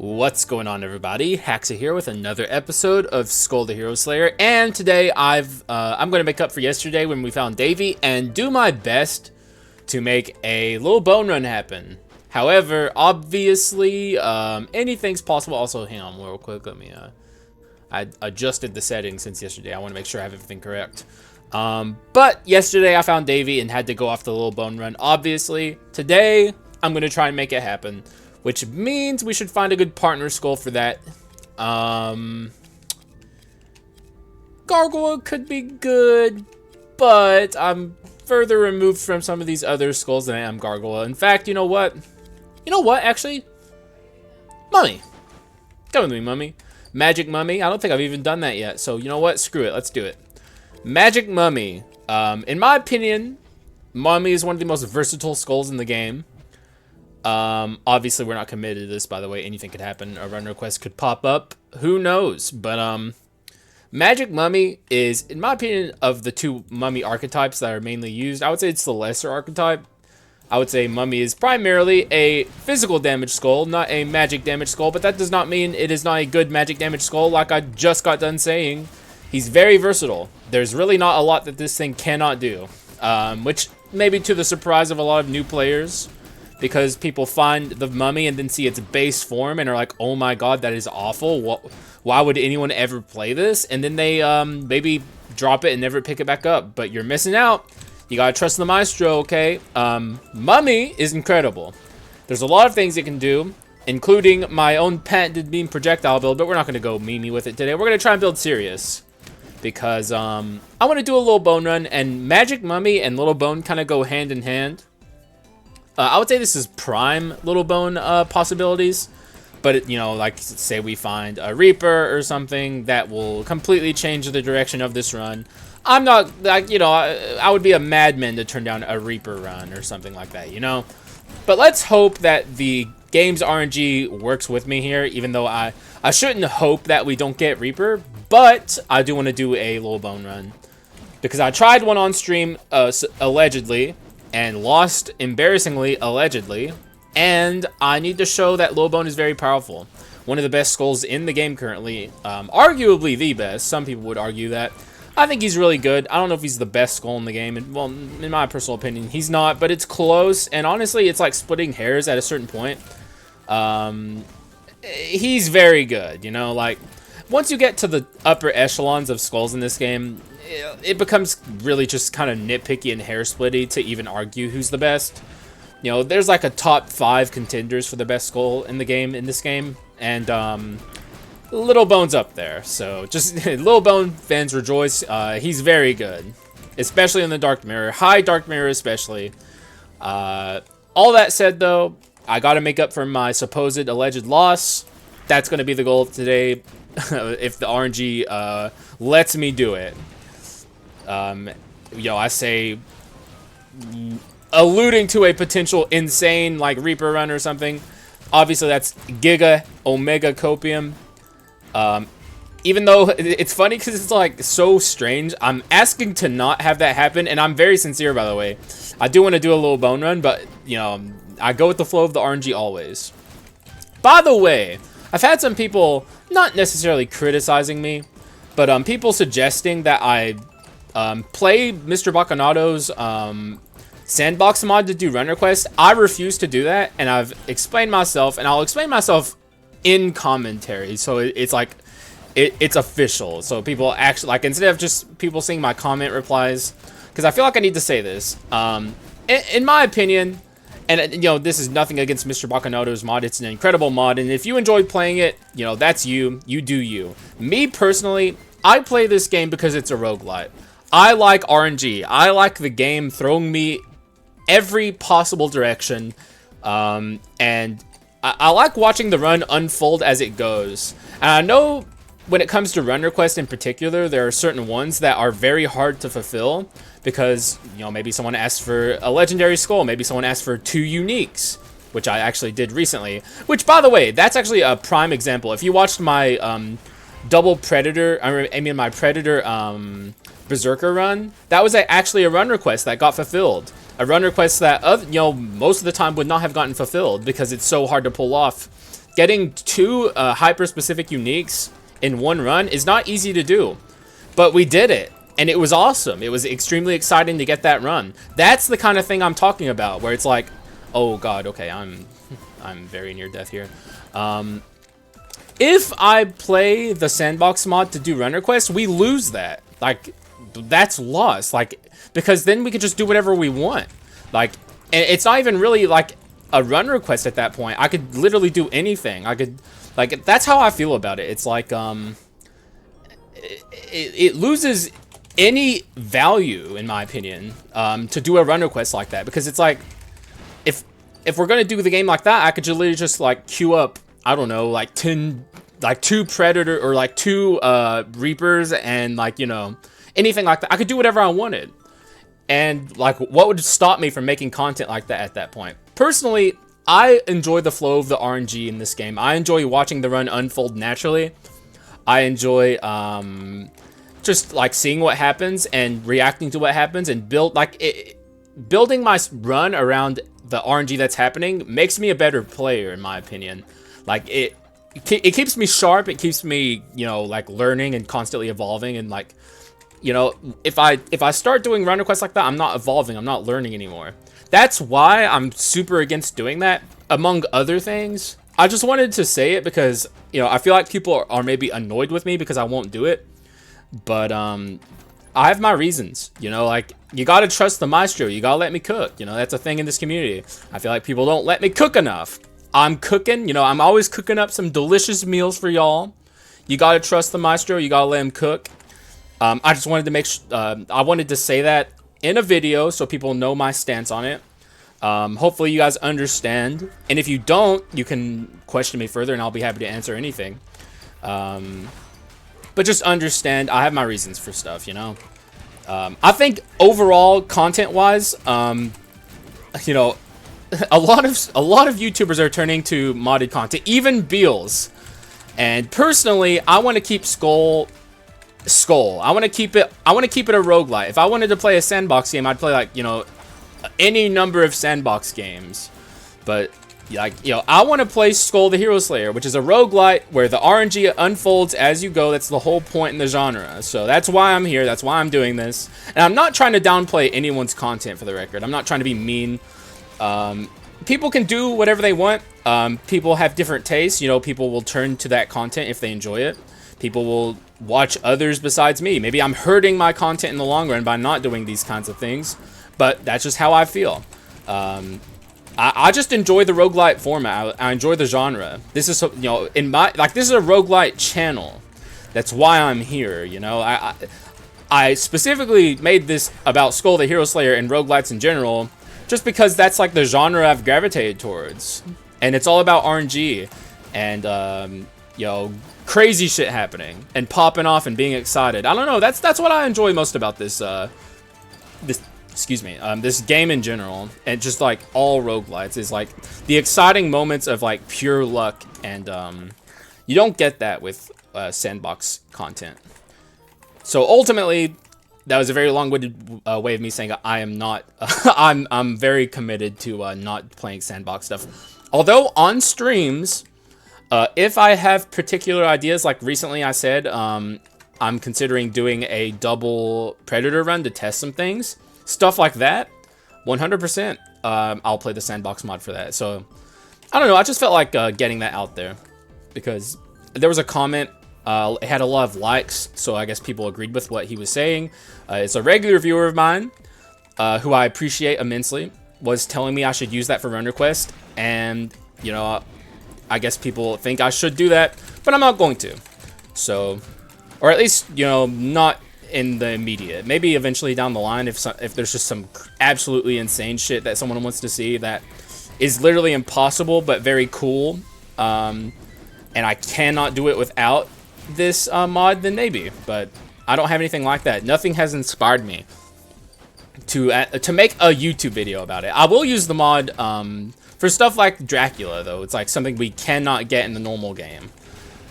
What's going on, everybody? Haxa here with another episode of Skul the Hero Slayer, and today I'm going to make up for yesterday when we found Davy and do my best to make a little bone run happen. However, obviously, anything's possible. Also, hang on real quick. Let me I adjusted the settings since yesterday. I want to make sure I have everything correct. But yesterday I found Davy and had to go off the little bone run. Obviously, today I'm going to try and make it happen, which means we should find a good partner skull for that. Gargoyle could be good, but I'm further removed from some of these other skulls than I am Gargoyle. In fact, you know what? Actually? Mummy. Come with me, Mummy. Magic Mummy. I don't think I've even done that yet. So, you know what? Screw it. Let's do it. Magic Mummy. In my opinion, Mummy is one of the most versatile skulls in the game. Obviously we're not committed to this, by the way. Anything could happen. A run request could pop up. Who knows? But, Magic Mummy is, in my opinion, of the two Mummy archetypes that are mainly used, I would say it's the lesser archetype. I would say Mummy is primarily a physical damage skull, not a magic damage skull, but that does not mean it is not a good magic damage skull, like I just got done saying. He's very versatile. There's really not a lot that this thing cannot do, which may be to the surprise of a lot of new players, because people find the Mummy and then see its base form and are like, oh my god, that is awful. Why would anyone ever play this? And then they maybe drop it and never pick it back up. But you're missing out. You gotta trust the maestro, okay? Mummy is incredible. There's a lot of things it can do, including my own patented beam projectile build, but we're not gonna go meme with it today. We're gonna try and build serious, because I want to do a little bone run, and Magic Mummy and Little Bone kind of go hand in hand. I would say this is prime Little Bone possibilities, but you know, like say we find a Reaper or something that will completely change the direction of this run. I'm not like, you know, I would be a madman to turn down a Reaper run or something like that, you know. But let's hope that the game's RNG works with me here, even though I shouldn't hope that we don't get Reaper, but I do want to do a Little Bone run because I tried one on stream allegedly and lost embarrassingly allegedly, and I need to show that Little Bone is very powerful. One of the best skulls in the game currently, arguably the best. Some people would argue that. I think he's really good. I don't know if he's the best skull in the game, and well, in my personal opinion, he's not, but it's close, and honestly, it's like splitting hairs at a certain point. He's very good, you know, like, once you get to the upper echelons of skulls in this game, it becomes really just kind of nitpicky and hair splitty to even argue who's the best. You know, there's like a top 5 contenders for the best skull in the game, in this game, and Little Bone's up there. So just Little Bone fans rejoice. He's very good, especially in the Dark Mirror, high Dark Mirror especially. All that said, though, I gotta make up for my supposed alleged loss. That's gonna be the goal today, if the RNG lets me do it. Yo, I say, alluding to a potential insane like Reaper run or something. Obviously, that's Giga Omega Copium. Even though it's funny because it's like so strange, I'm asking to not have that happen, and I'm very sincere, by the way. I do want to do a little bone run, but you know, I go with the flow of the RNG always. By the way, I've had some people not necessarily criticizing me, but people suggesting that I play Mr. Bacanato's sandbox mod to do run requests. I refuse to do that, and I've explained myself, and I'll explain myself in commentary, so it's like it's official, so people actually, like, instead of just people seeing my comment replies, because I feel like I need to say this, in my opinion, and you know, this is nothing against Mr. Bacanato's mod, it's an incredible mod, and if you enjoy playing it, you know, that's you do you. Me personally, I play this game because it's a roguelite. I like RNG. I like the game throwing me every possible direction, and I like watching the run unfold as it goes. And I know when it comes to run requests in particular, there are certain ones that are very hard to fulfill because, you know, maybe someone asked for a legendary skull, maybe someone asked for 2 uniques, which I actually did recently. Which, by the way, that's actually a prime example. If you watched my double Predator, my Predator Berserker run, that was actually a run request that got fulfilled. A run request that, you know, most of the time would not have gotten fulfilled because it's so hard to pull off getting 2 hyper-specific uniques in one run is not easy to do. But we did it, and it was awesome. It was extremely exciting to get that run. That's the kind of thing I'm talking about, where it's like, oh god, okay, I'm very near death here. If I play the sandbox mod to do run requests, we lose that. Like, that's lost. Like, because then we could just do whatever we want. Like, and it's not even really like a run request at that point. I could literally do anything. I could, like, that's how I feel about it. It's like, it loses any value, in my opinion, to do a run request like that, because it's like, if we're gonna do the game like that, I could literally just like queue up, I don't know, like 2 predator or like 2 reapers and like, you know, anything like that. I could do whatever I wanted, and like, what would stop me from making content like that at that point? Personally, I enjoy the flow of the RNG in this game. I enjoy watching the run unfold naturally. I enjoy just like seeing what happens and reacting to what happens, and building my run around the RNG that's happening makes me a better player, in my opinion. Like, it keeps me sharp. It keeps me, you know, like learning and constantly evolving. And like, you know, if I start doing run requests like that, I'm not evolving. I'm not learning anymore. That's why I'm super against doing that, among other things. I just wanted to say it because, you know, I feel like people are maybe annoyed with me because I won't do it. But I have my reasons, you know, like, you gotta trust the maestro. You gotta let me cook. You know, that's a thing in this community. I feel like people don't let me cook enough. I'm cooking, you know, I'm always cooking up some delicious meals for y'all. You gotta trust the maestro. You gotta let him cook. I just wanted to I wanted to say that in a video so people know my stance on it. Hopefully you guys understand. And if you don't, you can question me further and I'll be happy to answer anything. But just understand, I have my reasons for stuff, you know. I think overall, content-wise, you know, a lot of YouTubers are turning to modded content, even Beals. And personally, I want to keep Skul. I want to keep it a roguelite. If I wanted to play a sandbox game, I'd play, like, you know, any number of sandbox games. But like, you know, I want to play Skul the Hero Slayer, which is a roguelite where the RNG unfolds as you go. That's the whole point in the genre. So that's why I'm here. That's why I'm doing this. And I'm not trying to downplay anyone's content, for the record. I'm not trying to be mean. People can do whatever they want. People have different tastes. You know, people will turn to that content if they enjoy it. People will watch others besides me. Maybe I'm hurting my content in the long run by not doing these kinds of things. But that's just how I feel. I just enjoy the roguelite format. I enjoy the genre. This is, you know, this is a roguelite channel. That's why I'm here, you know. I specifically made this about Skul the Hero Slayer and roguelites in general, just because that's like the genre I've gravitated towards. And it's all about RNG and you know, crazy shit happening and popping off and being excited. I don't know, that's what I enjoy most about this this game in general, and just like all roguelites, is like the exciting moments of like pure luck, and you don't get that with sandbox content. So ultimately, that was a very long-winded way of me saying I am not I'm very committed to not playing sandbox stuff. Although on streams, if I have particular ideas, like recently I said, I'm considering doing a double Predator run to test some things. Stuff like that, 100%, I'll play the sandbox mod for that. So, I don't know, I just felt like getting that out there, because there was a comment, it had a lot of likes, so I guess people agreed with what he was saying. It's a regular viewer of mine, who I appreciate immensely, was telling me I should use that for run request, and, you know, I guess people think I should do that, but I'm not going to. So, or at least, you know, not in the immediate. Maybe eventually down the line, if there's just some absolutely insane shit that someone wants to see that is literally impossible but very cool, and I cannot do it without this mod, then maybe. But I don't have anything like that. Nothing has inspired me to make a YouTube video about it. I will use the mod for stuff like Dracula, though. It's like something we cannot get in the normal game.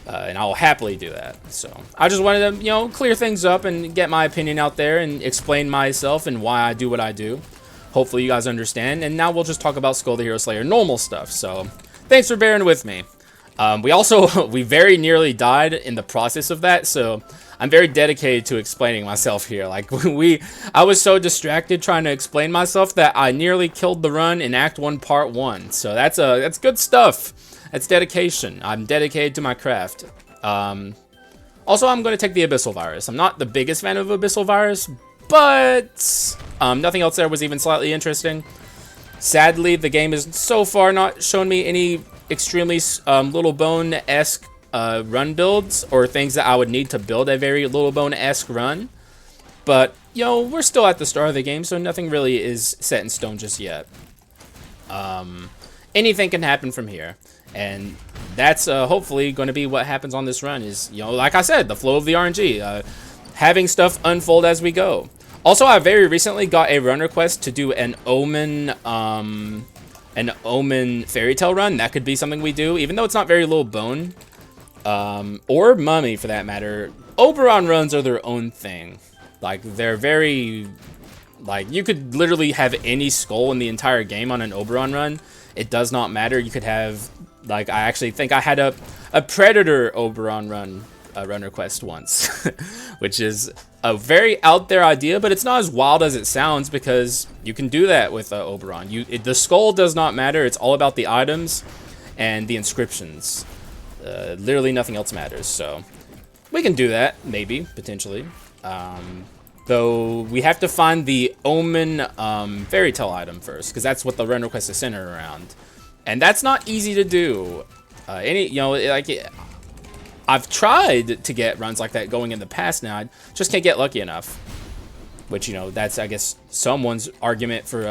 And I'll happily do that. So I just wanted to, you know, clear things up and get my opinion out there and explain myself and why I do what I do. Hopefully you guys understand. And now we'll just talk about Skul the Hero Slayer, normal stuff. So thanks for bearing with me. We very nearly died in the process of that, so I'm very dedicated to explaining myself here. Like, I was so distracted trying to explain myself that I nearly killed the run in Act 1, Part 1. So that's good stuff. That's dedication. I'm dedicated to my craft. Also, I'm going to take the Abyssal Virus. I'm not the biggest fan of Abyssal Virus, but nothing else there was even slightly interesting. Sadly, the game has so far not shown me any extremely Little Bone-esque run builds or things that I would need to build a very Little Bone-esque run. But, you know, we're still at the start of the game, so nothing really is set in stone just yet. Anything can happen from here. And that's hopefully going to be what happens on this run is, you know, like I said, the flow of the RNG. Having stuff unfold as we go. Also, I very recently got a run request to do an Omen fairy tale run. That could be something we do, even though it's not very Little Bone. Or Mummy, for that matter. Oberon runs are their own thing. Like, they're very... Like, you could literally have any skull in the entire game on an Oberon run. It does not matter. You could have... Like, I actually think I had a Predator Oberon run request once. Which is a very out there idea, but it's not as wild as it sounds because you can do that with Oberon. The skull does not matter. It's all about the items and the inscriptions. Literally nothing else matters, so we can do that, maybe, potentially. Though we have to find the Omen fairy tale item first, because that's what the run request is centered around. And that's not easy to do. I've tried to get runs like that going in the past now. I just can't get lucky enough. Which, you know, that's, I guess, someone's argument for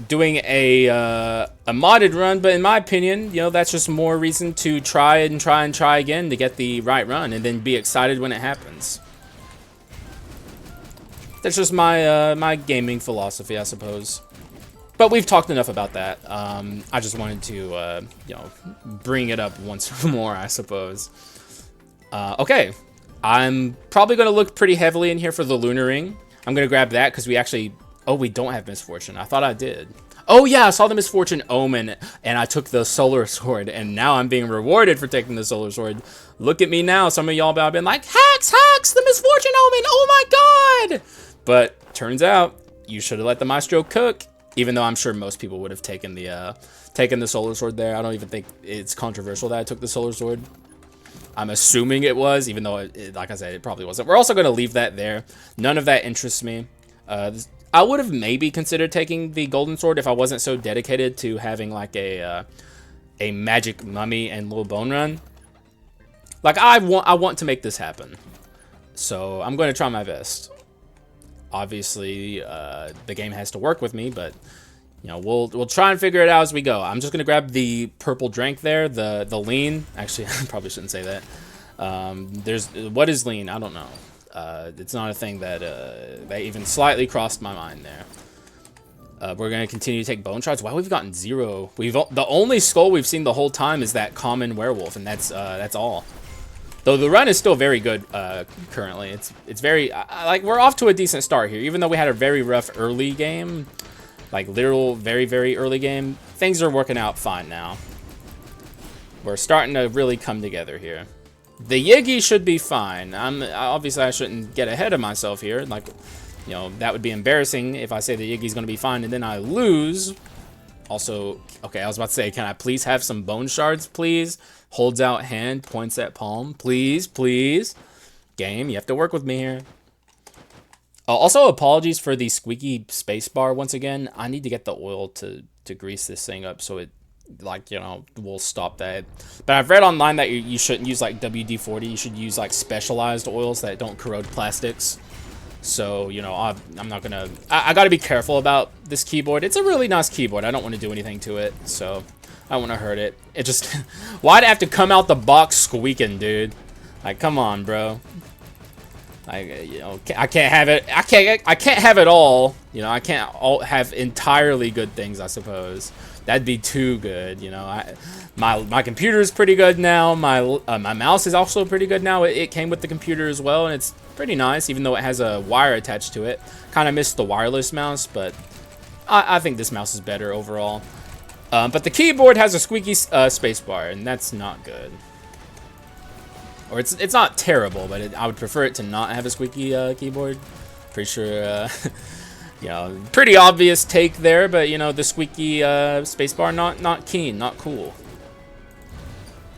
doing a modded run. But in my opinion, you know, that's just more reason to try again to get the right run and then be excited when it happens. That's just my my gaming philosophy, I suppose. But we've talked enough about that. I just wanted to, you know, bring it up once more, I suppose. Okay, I'm probably going to look pretty heavily in here for the Lunar Ring. I'm going to grab that because we actually... Oh, we don't have Misfortune. I thought I did. Oh, yeah, I saw the Misfortune Omen, and I took the Solar Sword, and now I'm being rewarded for taking the Solar Sword. Look at me now. Some of y'all have been like, Hax, the Misfortune Omen, oh my god! But turns out, you should have let the Maestro cook. Even though I'm sure most people would have taken the Solar Sword there. I don't even think it's controversial that I took the Solar Sword. I'm assuming it was, even though, like I said, it probably wasn't. We're also going to leave that there. None of that interests me. I would have maybe considered taking the Golden Sword if I wasn't so dedicated to having like a magic mummy and Little Bone run. Like, I want to make this happen. So I'm going to try my best. Obviously, the game has to work with me, but you know, we'll try and figure it out as we go. I'm just gonna grab the purple drink there, the lean. Actually, I probably shouldn't say that. What is lean? I don't know. It's not a thing that that even slightly crossed my mind there. We're gonna continue to take bone shards. Wow, we've gotten 0. The only skull we've seen the whole time is that common werewolf, and that's all. Though the run is still very good currently. It's very like we're off to a decent start here, even though we had a very rough early game, like literal very early game. Things are working out fine now. We're starting to really come together here. The Yigi should be fine. Obviously I shouldn't get ahead of myself here. Like, you know, that would be embarrassing if I say the Yigi's gonna be fine and then I lose. Also, okay, I was about to say, can I please have some bone shards, please? Holds out hand, points at palm. Please, please. Game, you have to work with me here. Also, apologies for the squeaky spacebar once again. I need to get the oil to grease this thing up so it, like, you know, will stop that. But I've read online that you shouldn't use, like, WD-40. You should use, like, specialized oils that don't corrode plastics. So, you know, I'm not gonna... I gotta be careful about this keyboard. It's a really nice keyboard. I don't want to do anything to it, so I don't want to hurt it. It just... Why'd it have to come out the box squeaking, dude? Like, come on, bro. You know, I can't have it... I can't have it all. You know, I can't have entirely good things, I suppose. That'd be too good, you know. My computer is pretty good now. My mouse is also pretty good now. It came with the computer as well, and it's pretty nice, even though it has a wire attached to it. Kind of missed the wireless mouse, but I think this mouse is better overall. But the keyboard has a squeaky spacebar, and that's not good. Or it's not terrible, but I would prefer it to not have a squeaky keyboard. Pretty sure, you know, pretty obvious take there, but you know, the squeaky spacebar, not keen, not cool.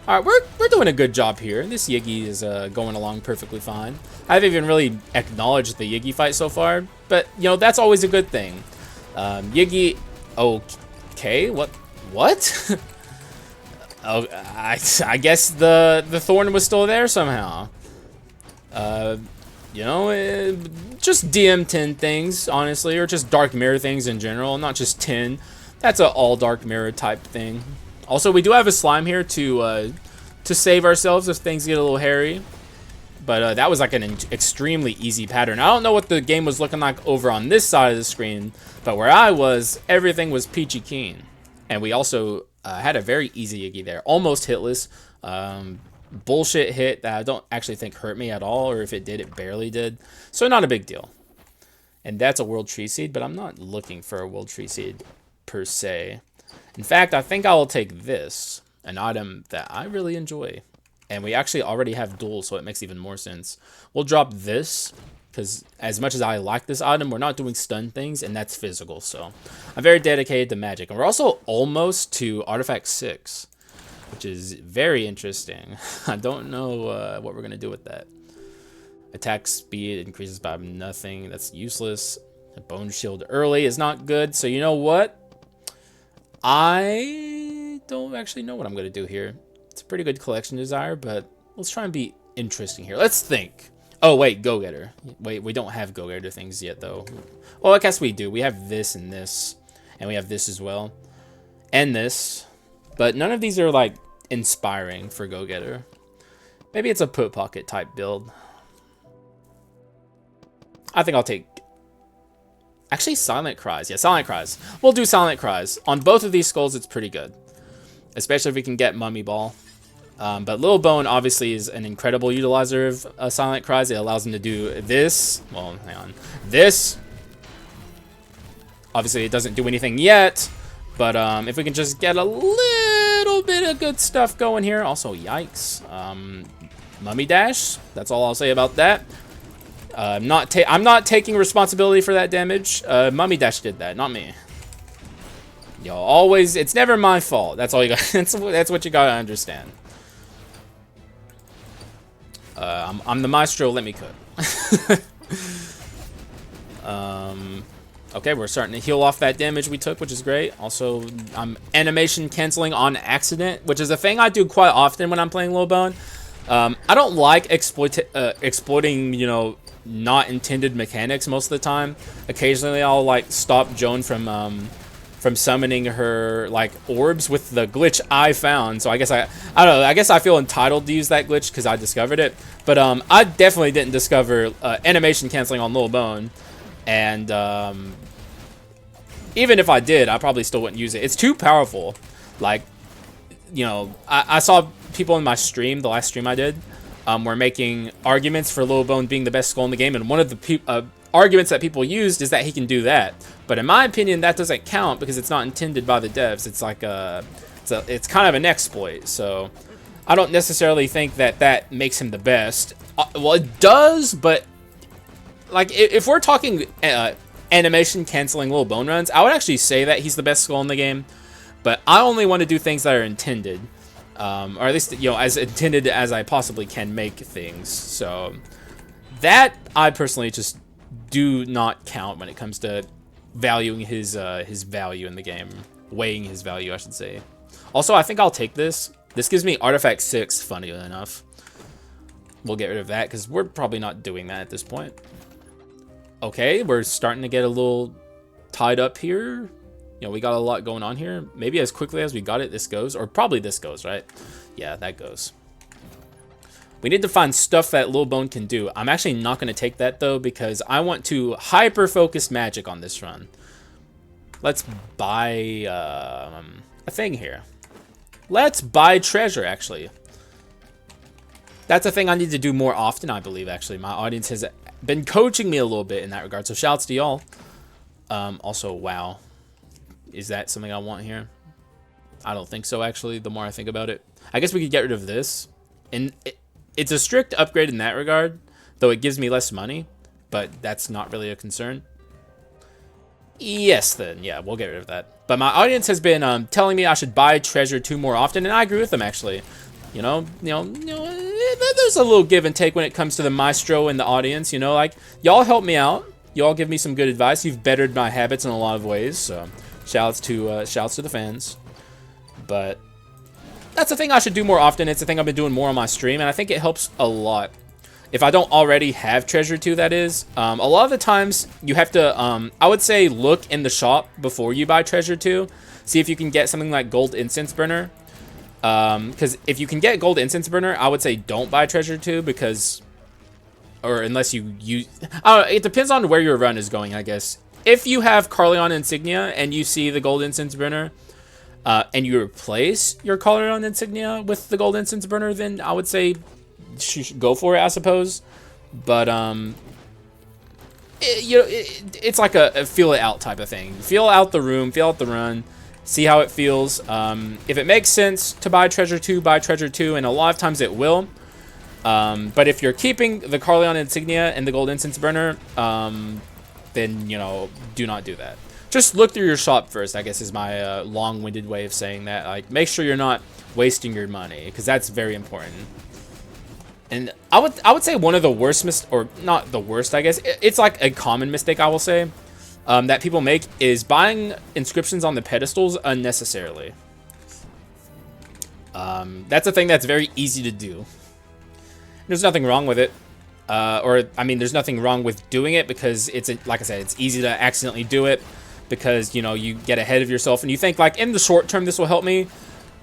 All right, we're doing a good job here. This Yiggy is going along perfectly fine. I haven't even really acknowledged the Yiggy fight so far, but you know, that's always a good thing. Yiggy, okay, what? Oh, I guess the thorn was still there somehow. You know, just DM 10 things, honestly, or just Dark Mirror things in general, not just 10. That's an all Dark Mirror type thing. Also, we do have a slime here to save ourselves if things get a little hairy. But that was like an extremely easy pattern. I don't know what the game was looking like over on this side of the screen, but where I was, everything was peachy keen. And we also had a very easy Yiggy there. Almost hitless. Bullshit hit that I don't actually think hurt me at all, or if it did, it barely did. So not a big deal. And that's a World Tree Seed, but I'm not looking for a World Tree Seed per se. In fact, I think I will take this, an item that I really enjoy. And we actually already have dual, so it makes even more sense. We'll drop this, because as much as I like this item, we're not doing stun things, and that's physical. So I'm very dedicated to magic. And we're also almost to Artifact 6, which is very interesting. I don't know what we're going to do with that. Attack speed increases by nothing. That's useless. A bone shield early is not good. So you know what? I don't actually know what I'm going to do here. It's a pretty good collection desire, but let's try and be interesting here. Let's think. Oh, wait, Go-Getter. Wait, we don't have Go-Getter things yet, though. Well, I guess we do. We have this and this, and we have this as well. And this. But none of these are, like, inspiring for Go-Getter. Maybe it's a Put Pocket type build. I think I'll take... Actually, Silent Cries. Yeah, Silent Cries. We'll do Silent Cries. On both of these skulls, it's pretty good. Especially if we can get Mummy Ball. But Lil Bone obviously is an incredible utilizer of Silent Cries. It allows him to do this. Well, hang on. This. Obviously, it doesn't do anything yet. But if we can just get a little bit of good stuff going here. Also, yikes. Mummy Dash. That's all I'll say about that. I'm not taking responsibility for that damage. Mummy Dash did that, not me. Yo, always, it's never my fault. That's all you got. That's what you gotta understand. I'm the maestro. Let me cook. Okay, we're starting to heal off that damage we took, which is great. Also, I'm animation canceling on accident, which is a thing I do quite often when I'm playing Low Bone. I don't like exploiting, you know, not intended mechanics most of the time. Occasionally, I'll like stop Joan from summoning her like orbs with the glitch I found. So I guess I don't know. I guess I feel entitled to use that glitch because I discovered it. But I definitely didn't discover animation canceling on Lil Bone, and even if I did, I probably still wouldn't use it. It's too powerful. Like, you know, I saw people in my stream, the last stream I did, were making arguments for Lil Bone being the best skull in the game, and one of the arguments that people used is that he can do that. But in my opinion, that doesn't count because it's not intended by the devs. It's like it's kind of an exploit. So I don't necessarily think that makes him the best. Well, it does, but like if we're talking animation canceling Lil Bone runs, I would actually say that he's the best skull in the game. But I only want to do things that are intended, or at least, you know, as intended as I possibly can make things. So that I personally just do not count when it comes to valuing his value in the game, weighing his value, I should say. Also, I think I'll take this. This gives me Artifact 6, funny enough. We'll get rid of that because we're probably not doing that at this point. Okay, we're starting to get a little tied up here. You know, we got a lot going on here. Maybe as quickly as we got it, this goes. Or probably this goes, right? Yeah, that goes. We need to find stuff that Lil Bone can do. I'm actually not going to take that, though, because I want to hyper-focus magic on this run. Let's buy a thing here. Let's buy treasure, actually. That's a thing I need to do more often, I believe, actually. My audience has been coaching me a little bit in that regard, so shouts to y'all. Also, wow. Is that something I want here? I don't think so, actually, the more I think about it. I guess we could get rid of this. And it's a strict upgrade in that regard, though it gives me less money, but that's not really a concern. Yes, then, yeah, we'll get rid of that. But my audience has been telling me I should buy Treasure 2 more often, and I agree with them, actually. You know, there's a little give and take when it comes to the maestro and the audience, you know, like, y'all help me out. Y'all give me some good advice. You've bettered my habits in a lot of ways, so shouts to the fans. But that's a thing I should do more often. It's a thing I've been doing more on my stream, and I think it helps a lot. If I don't already have Treasure 2, that is. A lot of the times, you have to, I would say, look in the shop before you buy Treasure 2. See if you can get something like Gold Incense Burner. Because if you can get Gold Incense Burner, I would say don't buy Treasure 2, because... Or unless you use... it depends on where your run is going, I guess. If you have Carleon Insignia and you see the Gold Incense Burner, and you replace your Carleon Insignia with the Gold Incense Burner, then I would say you should go for it, I suppose. But, it's like a feel it out type of thing. Feel out the room, feel out the run, see how it feels. If it makes sense to buy Treasure 2, buy Treasure 2, and a lot of times it will. But if you're keeping the Carleon Insignia and the Gold Incense Burner, then, you know, do not do that. Just look through your shop first, I guess, is my long-winded way of saying that. Like, make sure you're not wasting your money, because that's very important. And I would say one of the worst or not the worst, I guess. It's like a common mistake, I will say, that people make is buying inscriptions on the pedestals unnecessarily. That's a thing that's very easy to do. There's nothing wrong with it. I mean, there's nothing wrong with doing it, because like I said, it's easy to accidentally do it, because, you know, you get ahead of yourself and you think, like, in the short term, this will help me.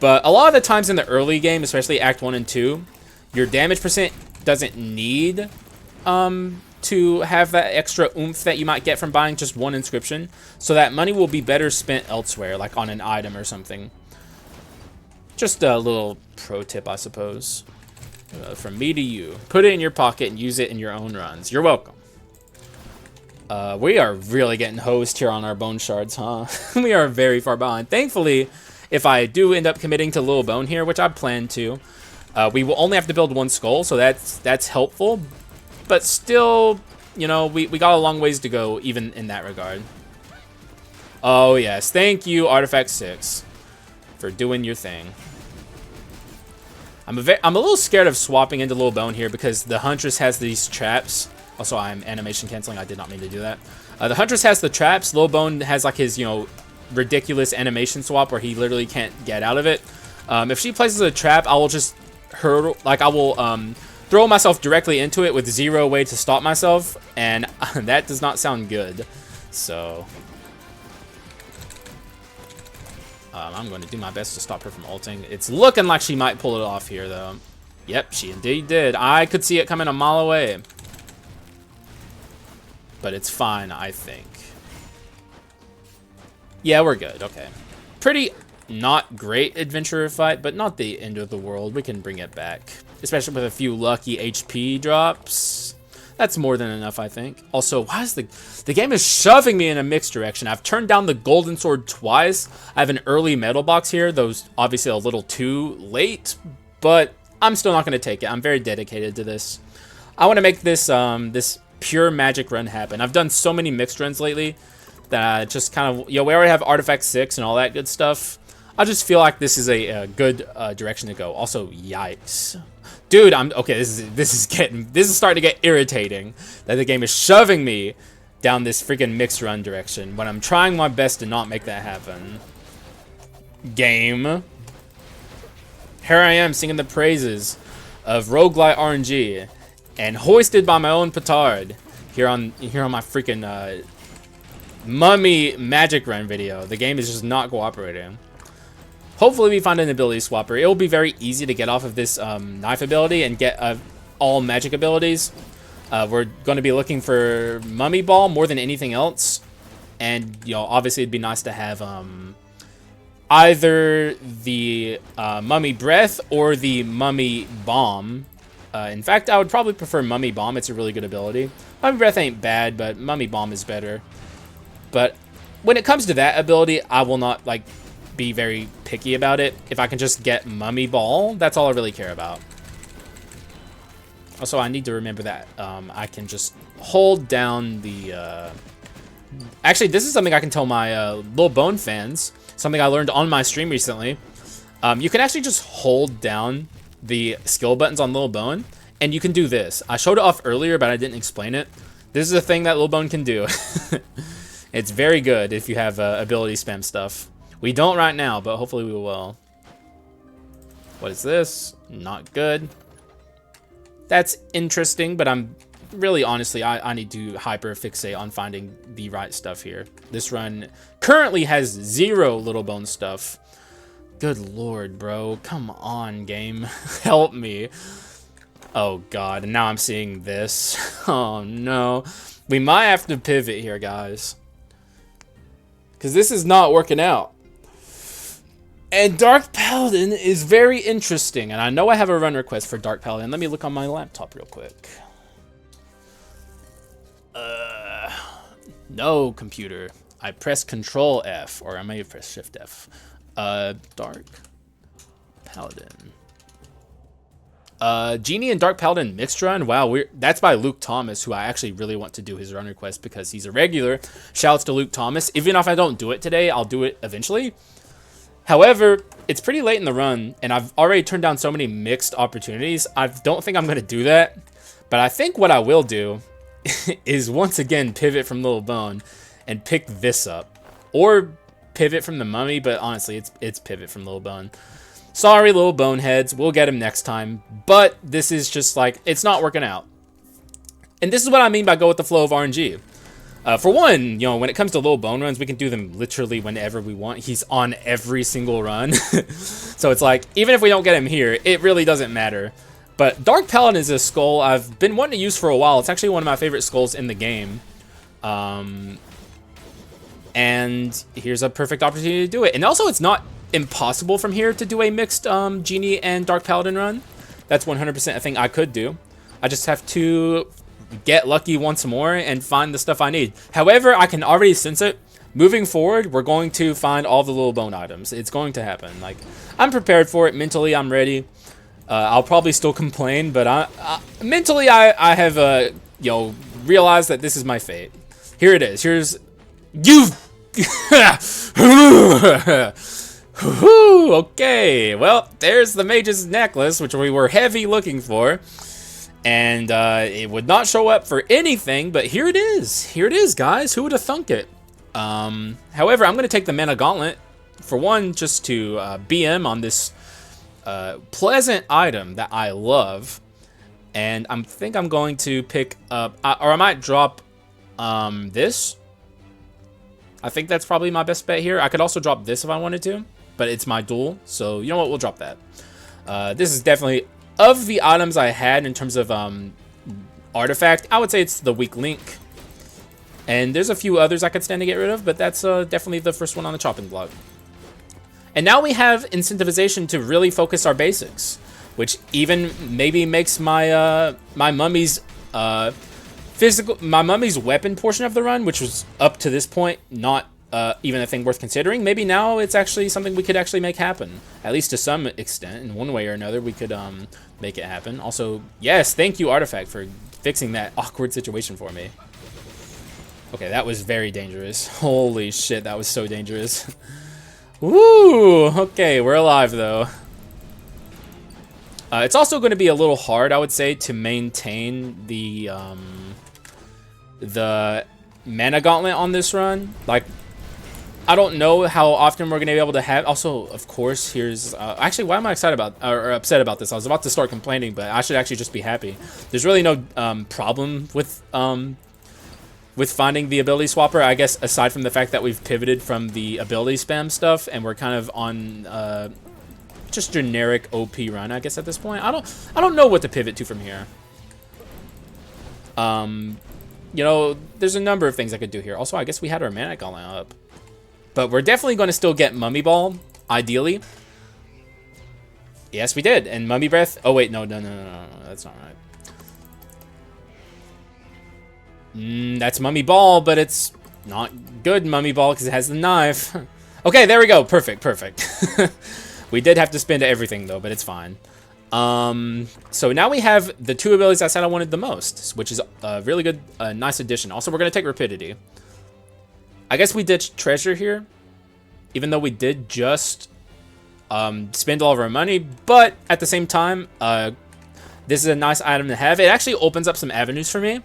But a lot of the times in the early game, especially Act 1 and 2, your damage percent doesn't need to have that extra oomph that you might get from buying just one inscription. So that money will be better spent elsewhere, like on an item or something. Just a little pro tip, I suppose. From me to you. Put it in your pocket and use it in your own runs. You're welcome. We are really getting hosed here on our bone shards, huh? We are very far behind. Thankfully, if I do end up committing to Little Bone here, which I plan to, we will only have to build one skull, so that's helpful. But still, you know, we got a long ways to go, even in that regard. Oh, yes. Thank you, Artifact 6, for doing your thing. I'm a little scared of swapping into Little Bone here, because the Huntress has these traps. Also, I'm animation canceling. I did not mean to do that. The Huntress has the traps. Little Bone has, like, his, you know, ridiculous animation swap where he literally can't get out of it. If she places a trap, I will just hurdle. Like, I will throw myself directly into it with zero way to stop myself, and that does not sound good. So I'm going to do my best to stop her from ulting. It's looking like she might pull it off here, though. Yep, she indeed did. I could see it coming a mile away. But it's fine, I think. Yeah, we're good. Okay. Pretty not great adventurer fight, but not the end of the world. We can bring it back. Especially with a few lucky HP drops. That's more than enough, I think. Also, why is the game is shoving me in a mixed direction. I've turned down the golden sword twice. I have an early metal box here. Those obviously a little too late, but I'm still not going to take it. I'm very dedicated to this. I want to make this this pure magic run happen. I've done so many mixed runs lately that I just kind of, you know, we already have Artifact 6 and all that good stuff. I just feel like this is a good direction to go. Also, yikes. Dude, okay, this is starting to get irritating that the game is shoving me down this freaking mixed run direction when I'm trying my best to not make that happen. Game. Here I am singing the praises of roguelite RNG and hoisted by my own petard here on my freaking mummy magic run video. The game is just not cooperating. Hopefully we find an ability swapper. It will be very easy to get off of this knife ability and get all magic abilities. We're going to be looking for Mummy Ball more than anything else. And, you know, obviously it'd be nice to have either the Mummy Breath or the Mummy Bomb. In fact, I would probably prefer Mummy Bomb. It's a really good ability. Mummy Breath ain't bad, but Mummy Bomb is better. But when it comes to that ability, I will not, like, be very picky about it. If I can just get Mummy Ball, that's all I really care about. Also, I need to remember that I can just hold down the... Actually, this is something I can tell my Little Bone fans. Something I learned on my stream recently. You can actually just hold down the skill buttons on Little Bone, and you can do this. I showed it off earlier, but I didn't explain it. This is a thing that Little Bone can do. It's very good if you have ability spam stuff. We don't right now, but hopefully we will. What is this? Not good. That's interesting, but I'm really, honestly, I need to hyper fixate on finding the right stuff here. This run currently has 0 Little Bone stuff. Good lord, bro. Come on, game. Help me. Oh god, and now I'm seeing this. Oh no. We might have to pivot here, guys. Because this is not working out. And Dark Paladin is very interesting. And I know I have a run request for Dark Paladin. Let me look on my laptop real quick. No, computer. I pressed Control F. Or I may have pressed Shift F. Dark Paladin. Genie and Dark Paladin mixed run. Wow, that's by Luke Thomas, who I actually really want to do his run request because he's a regular. Shouts to Luke Thomas. Even if I don't do it today, I'll do it eventually. However, it's pretty late in the run, and I've already turned down so many mixed opportunities. I don't think I'm going to do that. But I think what I will do is once again pivot from Little Bone and pick this up. Or pivot from the Mummy, but honestly, it's pivot from Little Bone. Sorry, Little Boneheads. We'll get him next time. But this is just like, it's not working out. And this is what I mean by go with the flow of RNG. For one, you know, when it comes to Little Bone runs, we can do them literally whenever we want. He's on every single run. So it's like, even if we don't get him here, it really doesn't matter. But Dark Paladin is a skull I've been wanting to use for a while. It's actually one of my favorite skulls in the game. And here's a perfect opportunity to do it. And also, it's not impossible from here to do a mixed Genie and Dark Paladin run. That's 100% a thing I could do. I just have to get lucky once more and find the stuff I need. However, I can already sense it. Moving forward, we're going to find all the Little Bone items. It's going to happen. Like, I'm prepared for it. Mentally, I'm ready. I'll probably still complain, but mentally, I have you know, realized that this is my fate. Here it is. Here's you. Okay, well, there's the mage's necklace, which we were heavy looking for. And it would not show up for anything, but here it is. Here it is, guys. Who would have thunk it? However, I'm going to take the Mana Gauntlet, for one, just to BM on this pleasant item that I love. And I think I'm going to pick up, or I might drop this. I think that's probably my best bet here. I could also drop this if I wanted to, but it's my duel. So, you know what? We'll drop that. This is definitely, of the items I had in terms of artifact, I would say it's the weak link. And there's a few others I could stand to get rid of, but that's definitely the first one on the chopping block. And now we have incentivization to really focus our basics, which even maybe makes my my mummy's weapon portion of the run, which was up to this point not even a thing worth considering. Maybe now it's actually something we could actually make happen, at least to some extent. In one way or another, we could make it happen. Also, yes, thank you, Artifact, for fixing that awkward situation for me. Okay, that was very dangerous. Holy shit, that was so dangerous. Woo! Okay, we're alive, though. It's also going to be a little hard, I would say, to maintain the Mana Gauntlet on this run. Like, I don't know how often we're going to be able to have... Also, of course, here's... actually, why am I excited about... or upset about this? I was about to start complaining, but I should actually just be happy. There's really no problem with finding the ability swapper, I guess, aside from the fact that we've pivoted from the ability spam stuff, and we're kind of on just generic OP run, I guess, at this point. I don't know what to pivot to from here. You know, there's a number of things I could do here. Also, I guess we had our Mana Gauntlet up. But we're definitely going to still get Mummy Ball, ideally. Yes, we did. And Mummy Breath. Oh, wait. No. That's not right. That's Mummy Ball, but it's not good Mummy Ball because it has the knife. Okay, there we go. Perfect, perfect. We did have to spend everything, though, but it's fine. So now we have the 2 abilities I said I wanted the most, which is a really good, nice addition. Also, we're going to take Rapidity. I guess we ditched Treasure here, even though we did just spend all of our money, but at the same time, this is a nice item to have. It actually opens up some avenues for me.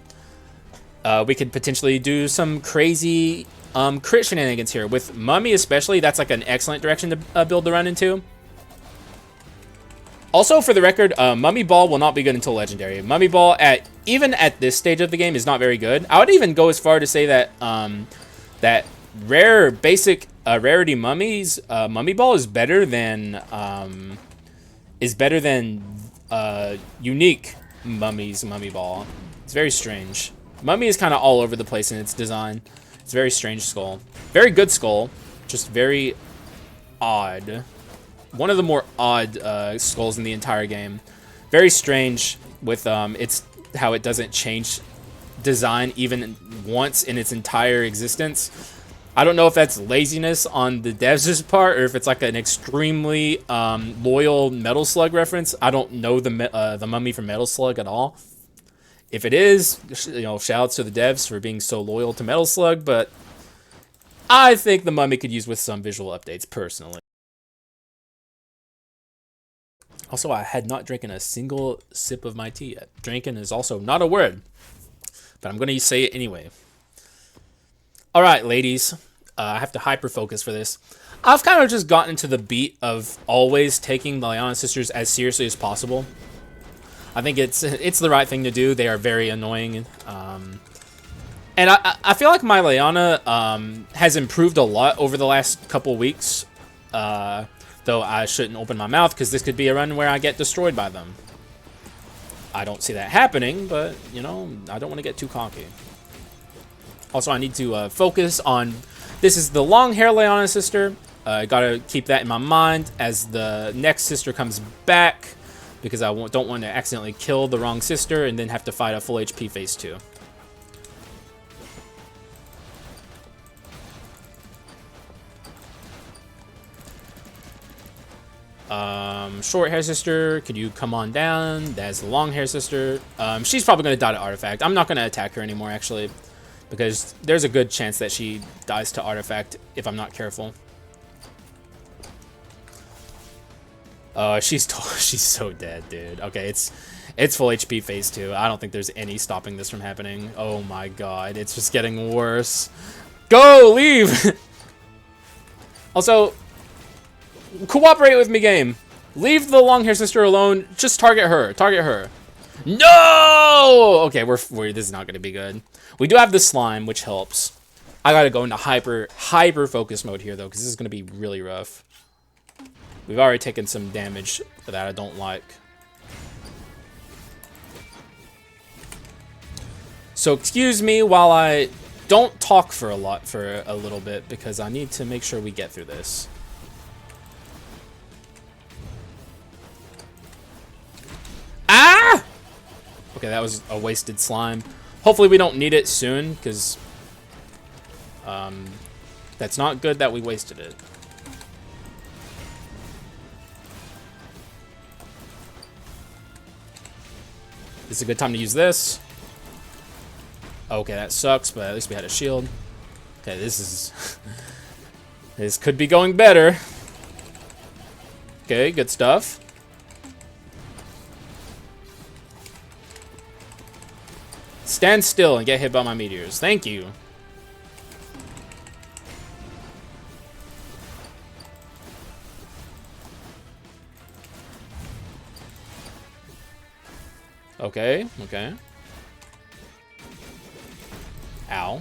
We could potentially do some crazy crit shenanigans here. With Mummy especially, that's like an excellent direction to build to run into. Also, for the record, Mummy Ball will not be good until Legendary. Mummy Ball, even at this stage of the game, is not very good. I would even go as far to say that that rare, basic rarity Mummies, Mummy Ball is better than unique Mummies Mummy Ball. It's very strange. Mummy is kind of all over the place in its design. It's a very strange skull. Very good skull, just very odd. One of the more odd skulls in the entire game. Very strange with its how it doesn't change design even once in its entire existence. I don't know if that's laziness on the devs' part or if it's like an extremely loyal Metal Slug reference. I don't know the mummy from Metal Slug at all. If it is, you know, shoutouts to the devs for being so loyal to Metal Slug, but I think the mummy could use with some visual updates personally. Also, I had not drinking a single sip of my tea yet. Drinking is also not a word, but I'm going to say it anyway. All right, ladies, I have to hyper-focus for this. I've kind of just gotten into the beat of always taking the Lyanna sisters as seriously as possible. I think it's the right thing to do. They are very annoying. And I feel like my Lyanna has improved a lot over the last couple weeks. Though I shouldn't open my mouth because this could be a run where I get destroyed by them. I don't see that happening, but, you know, I don't want to get too cocky. Also, I need to focus on... This is the long hair Lyanna sister. I gotta keep that in my mind as the next sister comes back, because I don't want to accidentally kill the wrong sister and then have to fight a full HP phase 2. Short hair sister, could you come on down? That's the long hair sister. She's probably going to die to Artifact. I'm not going to attack her anymore, actually, because there's a good chance that she dies to Artifact if I'm not careful. She's so dead, dude. Okay, it's full HP phase 2. I don't think there's any stopping this from happening. Oh my god, it's just getting worse. Go, leave! Also, cooperate with me, game. Leave the long hair sister alone. Just target her. Target her. No! Okay, we're this is not going to be good. We do have the slime, which helps. I got to go into hyper focus mode here, though, because this is going to be really rough. We've already taken some damage that I don't like. So excuse me while I don't talk for a little bit, because I need to make sure we get through this. Ah! Okay, that was a wasted slime. Hopefully we don't need it soon, because that's not good that we wasted it. This is a good time to use this. Okay, that sucks, but at least we had a shield. Okay, this is... this could be going better. Okay, good stuff. Stand still and get hit by my meteors. Thank you. Okay, okay. Ow.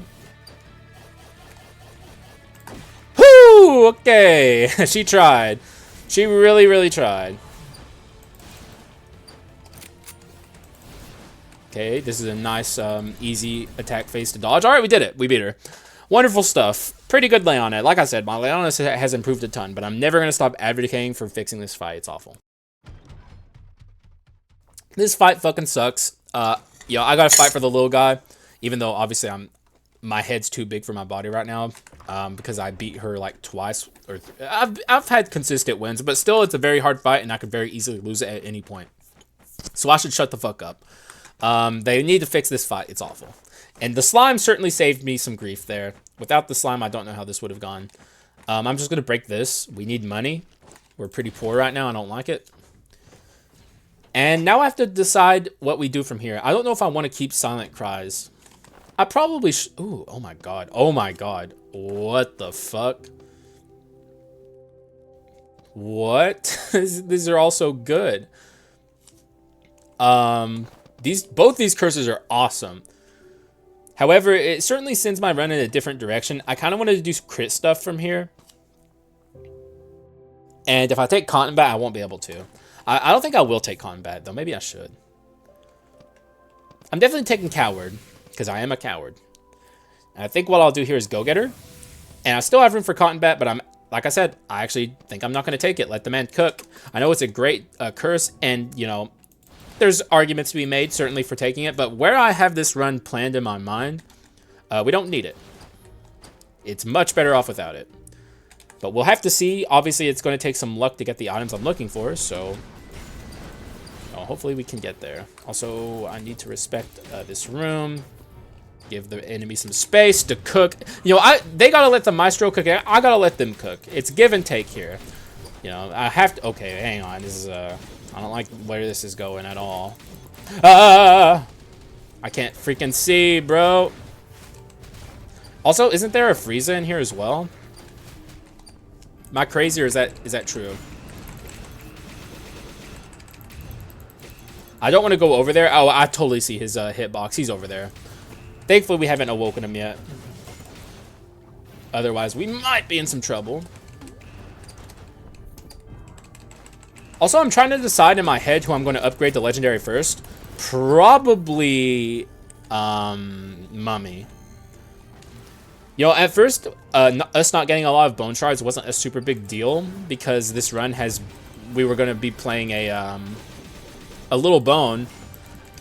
Whoo! Okay, she tried. She really, really tried. Okay, this is a nice, easy attack phase to dodge. All right, we did it. We beat her. Wonderful stuff. Pretty good Lyanna. Like I said, my Lyanna has improved a ton, but I'm never going to stop advocating for fixing this fight. It's awful. This fight fucking sucks. Yeah, I got to fight for the little guy, even though obviously I'm my head's too big for my body right now, because I beat her like twice. Or I've had consistent wins, but still, it's a very hard fight, and I could very easily lose it at any point. So I should shut the fuck up. They need to fix this fight. It's awful. And the slime certainly saved me some grief there. Without the slime, I don't know how this would have gone. I'm just going to break this. We need money. We're pretty poor right now. I don't like it. And now I have to decide what we do from here. I don't know if I want to keep Silent Cries. I probably should. Ooh, oh my god. Oh my god. What the fuck? What? These are all so good. Both these curses are awesome. However, it certainly sends my run in a different direction. I kind of wanted to do crit stuff from here. And if I take Combat, I won't be able to. I don't think I will take Combat, though. Maybe I should. I'm definitely taking Coward, because I am a coward. And I think what I'll do here is Go-Getter. And I still have room for Combat, but like I said, I actually think I'm not going to take it. Let the man cook. I know it's a great curse, and, you know, there's arguments to be made, certainly, for taking it. But where I have this run planned in my mind, we don't need it. It's much better off without it. But we'll have to see. Obviously, it's going to take some luck to get the items I'm looking for, so hopefully we can get there. Also, I need to respect this room. Give the enemy some space to cook. You know, they got to let the Maestro cook. I got to let them cook. It's give and take here. You know, I have to... Okay, hang on. This is... I don't like where this is going at all. I can't freaking see, bro. Also, isn't there a Frieza in here as well? Am I crazy, or is that true? I don't want to go over there. Oh, I totally see his hitbox. He's over there. Thankfully, we haven't awoken him yet. Otherwise, we might be in some trouble. Also, I'm trying to decide in my head who I'm going to upgrade to Legendary first. Probably Mummy. You know, at first, us not getting a lot of bone shards wasn't a super big deal, because this run we were going to be playing a little bone,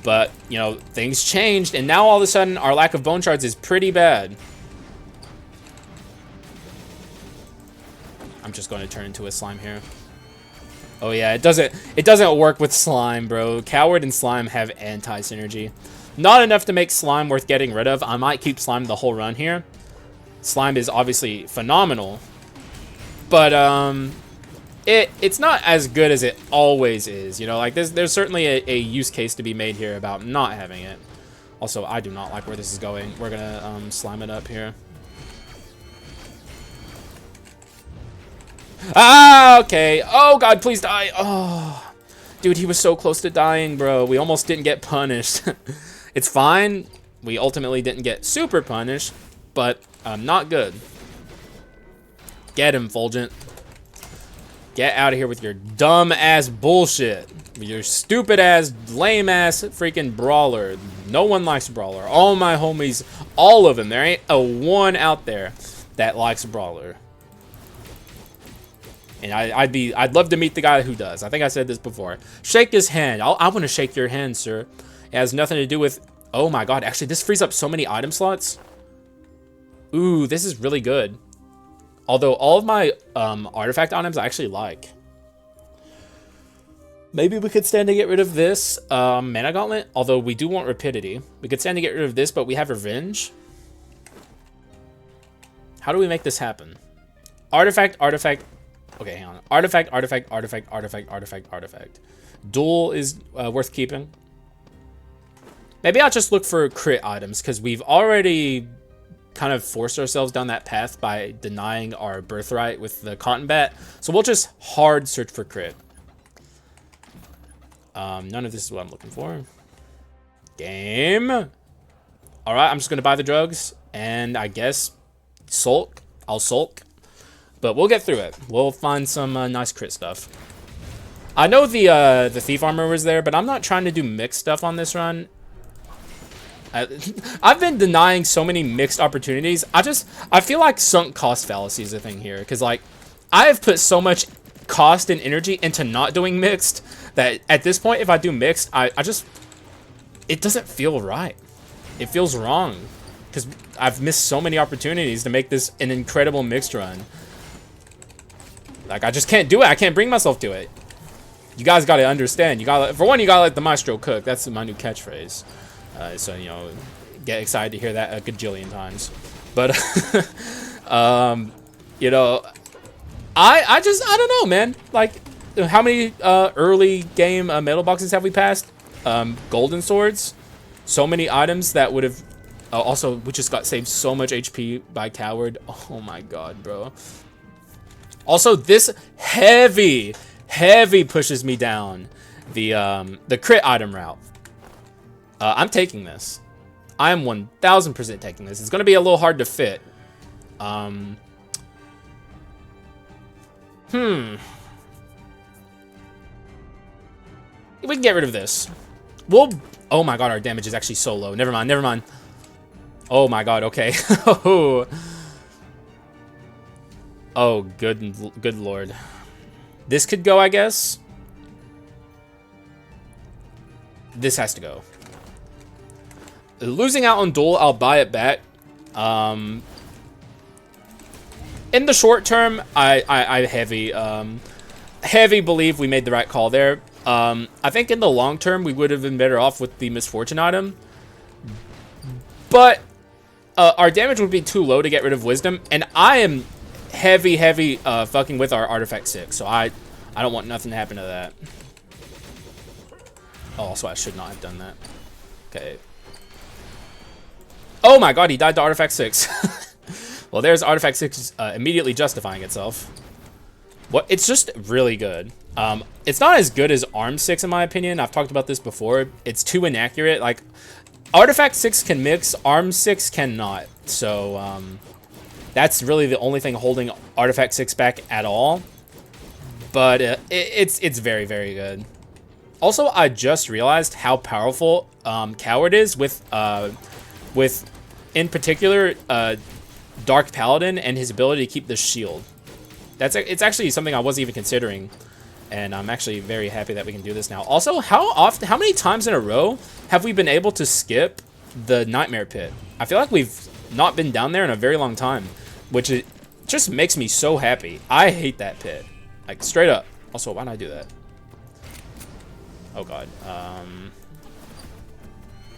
but, you know, things changed, and now all of a sudden, our lack of bone shards is pretty bad. I'm just going to turn into a slime here. Oh yeah, it doesn't work with slime, bro. Coward and slime have anti-synergy. Not enough to make slime worth getting rid of. I might keep slime the whole run here. Slime is obviously phenomenal, but it's not as good as it always is. You know, like there's certainly a use case to be made here about not having it. Also, I do not like where this is going. We're gonna slime it up here. Ah, okay. Oh god, please die. Oh, dude, he was so close to dying, bro. We almost didn't get punished. It's fine. We ultimately didn't get super punished, but not good. Get him, Fulgent. Get out of here with your dumb ass bullshit. Your stupid ass, lame ass freaking brawler. No one likes brawler. All my homies, all of them. There ain't a one out there that likes brawler. And I'd love to meet the guy who does. I think I said this before. Shake his hand. I want to shake your hand, sir. It has nothing to do with... Oh my god, actually, this frees up so many item slots. Ooh, this is really good. Although all of my artifact items I actually like. Maybe we could stand to get rid of this mana gauntlet. Although we do want rapidity. We could stand to get rid of this, but we have revenge. How do we make this happen? Artifact, artifact. Okay, hang on. Artifact, artifact, artifact, artifact, artifact, artifact. Duel is worth keeping. Maybe I'll just look for crit items, because we've already kind of forced ourselves down that path by denying our birthright with the cotton bat. So we'll just hard search for crit. None of this is what I'm looking for. Game. All right, I'm just going to buy the drugs, and I guess sulk. I'll sulk. But we'll get through it. We'll find some nice crit stuff. I know the thief armor was there, but I'm not trying to do mixed stuff on this run. I've been denying so many mixed opportunities. I feel like sunk cost fallacy is a thing here. Because, like, I have put so much cost and energy into not doing mixed that at this point, if I do mixed, it doesn't feel right. It feels wrong. because I've missed so many opportunities to make this an incredible mixed run. Like, I just can't do it. I can't bring myself to it. You guys got to understand. You got, for one, you got to let the maestro cook. That's my new catchphrase. So, you know, get excited to hear that a gajillion times. But, you know, I don't know, man. Like, how many early game metal boxes have we passed? Golden swords. So many items that would have... also, we just got saved so much HP by Coward. Oh my god, bro. Also, this heavy pushes me down the crit item route. I'm taking this. I am 1000% taking this. It's going to be a little hard to fit. We can get rid of this. We'll... Oh my god, our damage is actually so low. Never mind, never mind. Oh my god, okay. Oh, good lord. This could go, I guess. This has to go. Losing out on duel, I'll buy it back. In the short term, I heavy believe we made the right call there. I think in the long term, we would have been better off with the misfortune item. But our damage would be too low to get rid of wisdom, and I am heavy fucking with our artifact 6, so I don't want nothing to happen to that. Oh, also I should not have done that. Okay. Oh my god, he died to artifact 6. Well, there's artifact 6 immediately justifying itself. What? It's just really good. It's not as good as arm 6 in my opinion. I've talked about this before. It's too inaccurate. Like, artifact 6 can mix, arm 6 cannot. So that's really the only thing holding artifact 6 back at all. But it's very good. Also, I just realized how powerful Coward is with in particular Dark Paladin and his ability to keep the shield. It's actually something I wasn't even considering, and I'm actually very happy that we can do this now. Also, how many times in a row have we been able to skip the Nightmare Pit? I feel like we've not been down there in a very long time, which it just makes me so happy. I hate that pit, like straight up. Also, why did I do that? Oh god.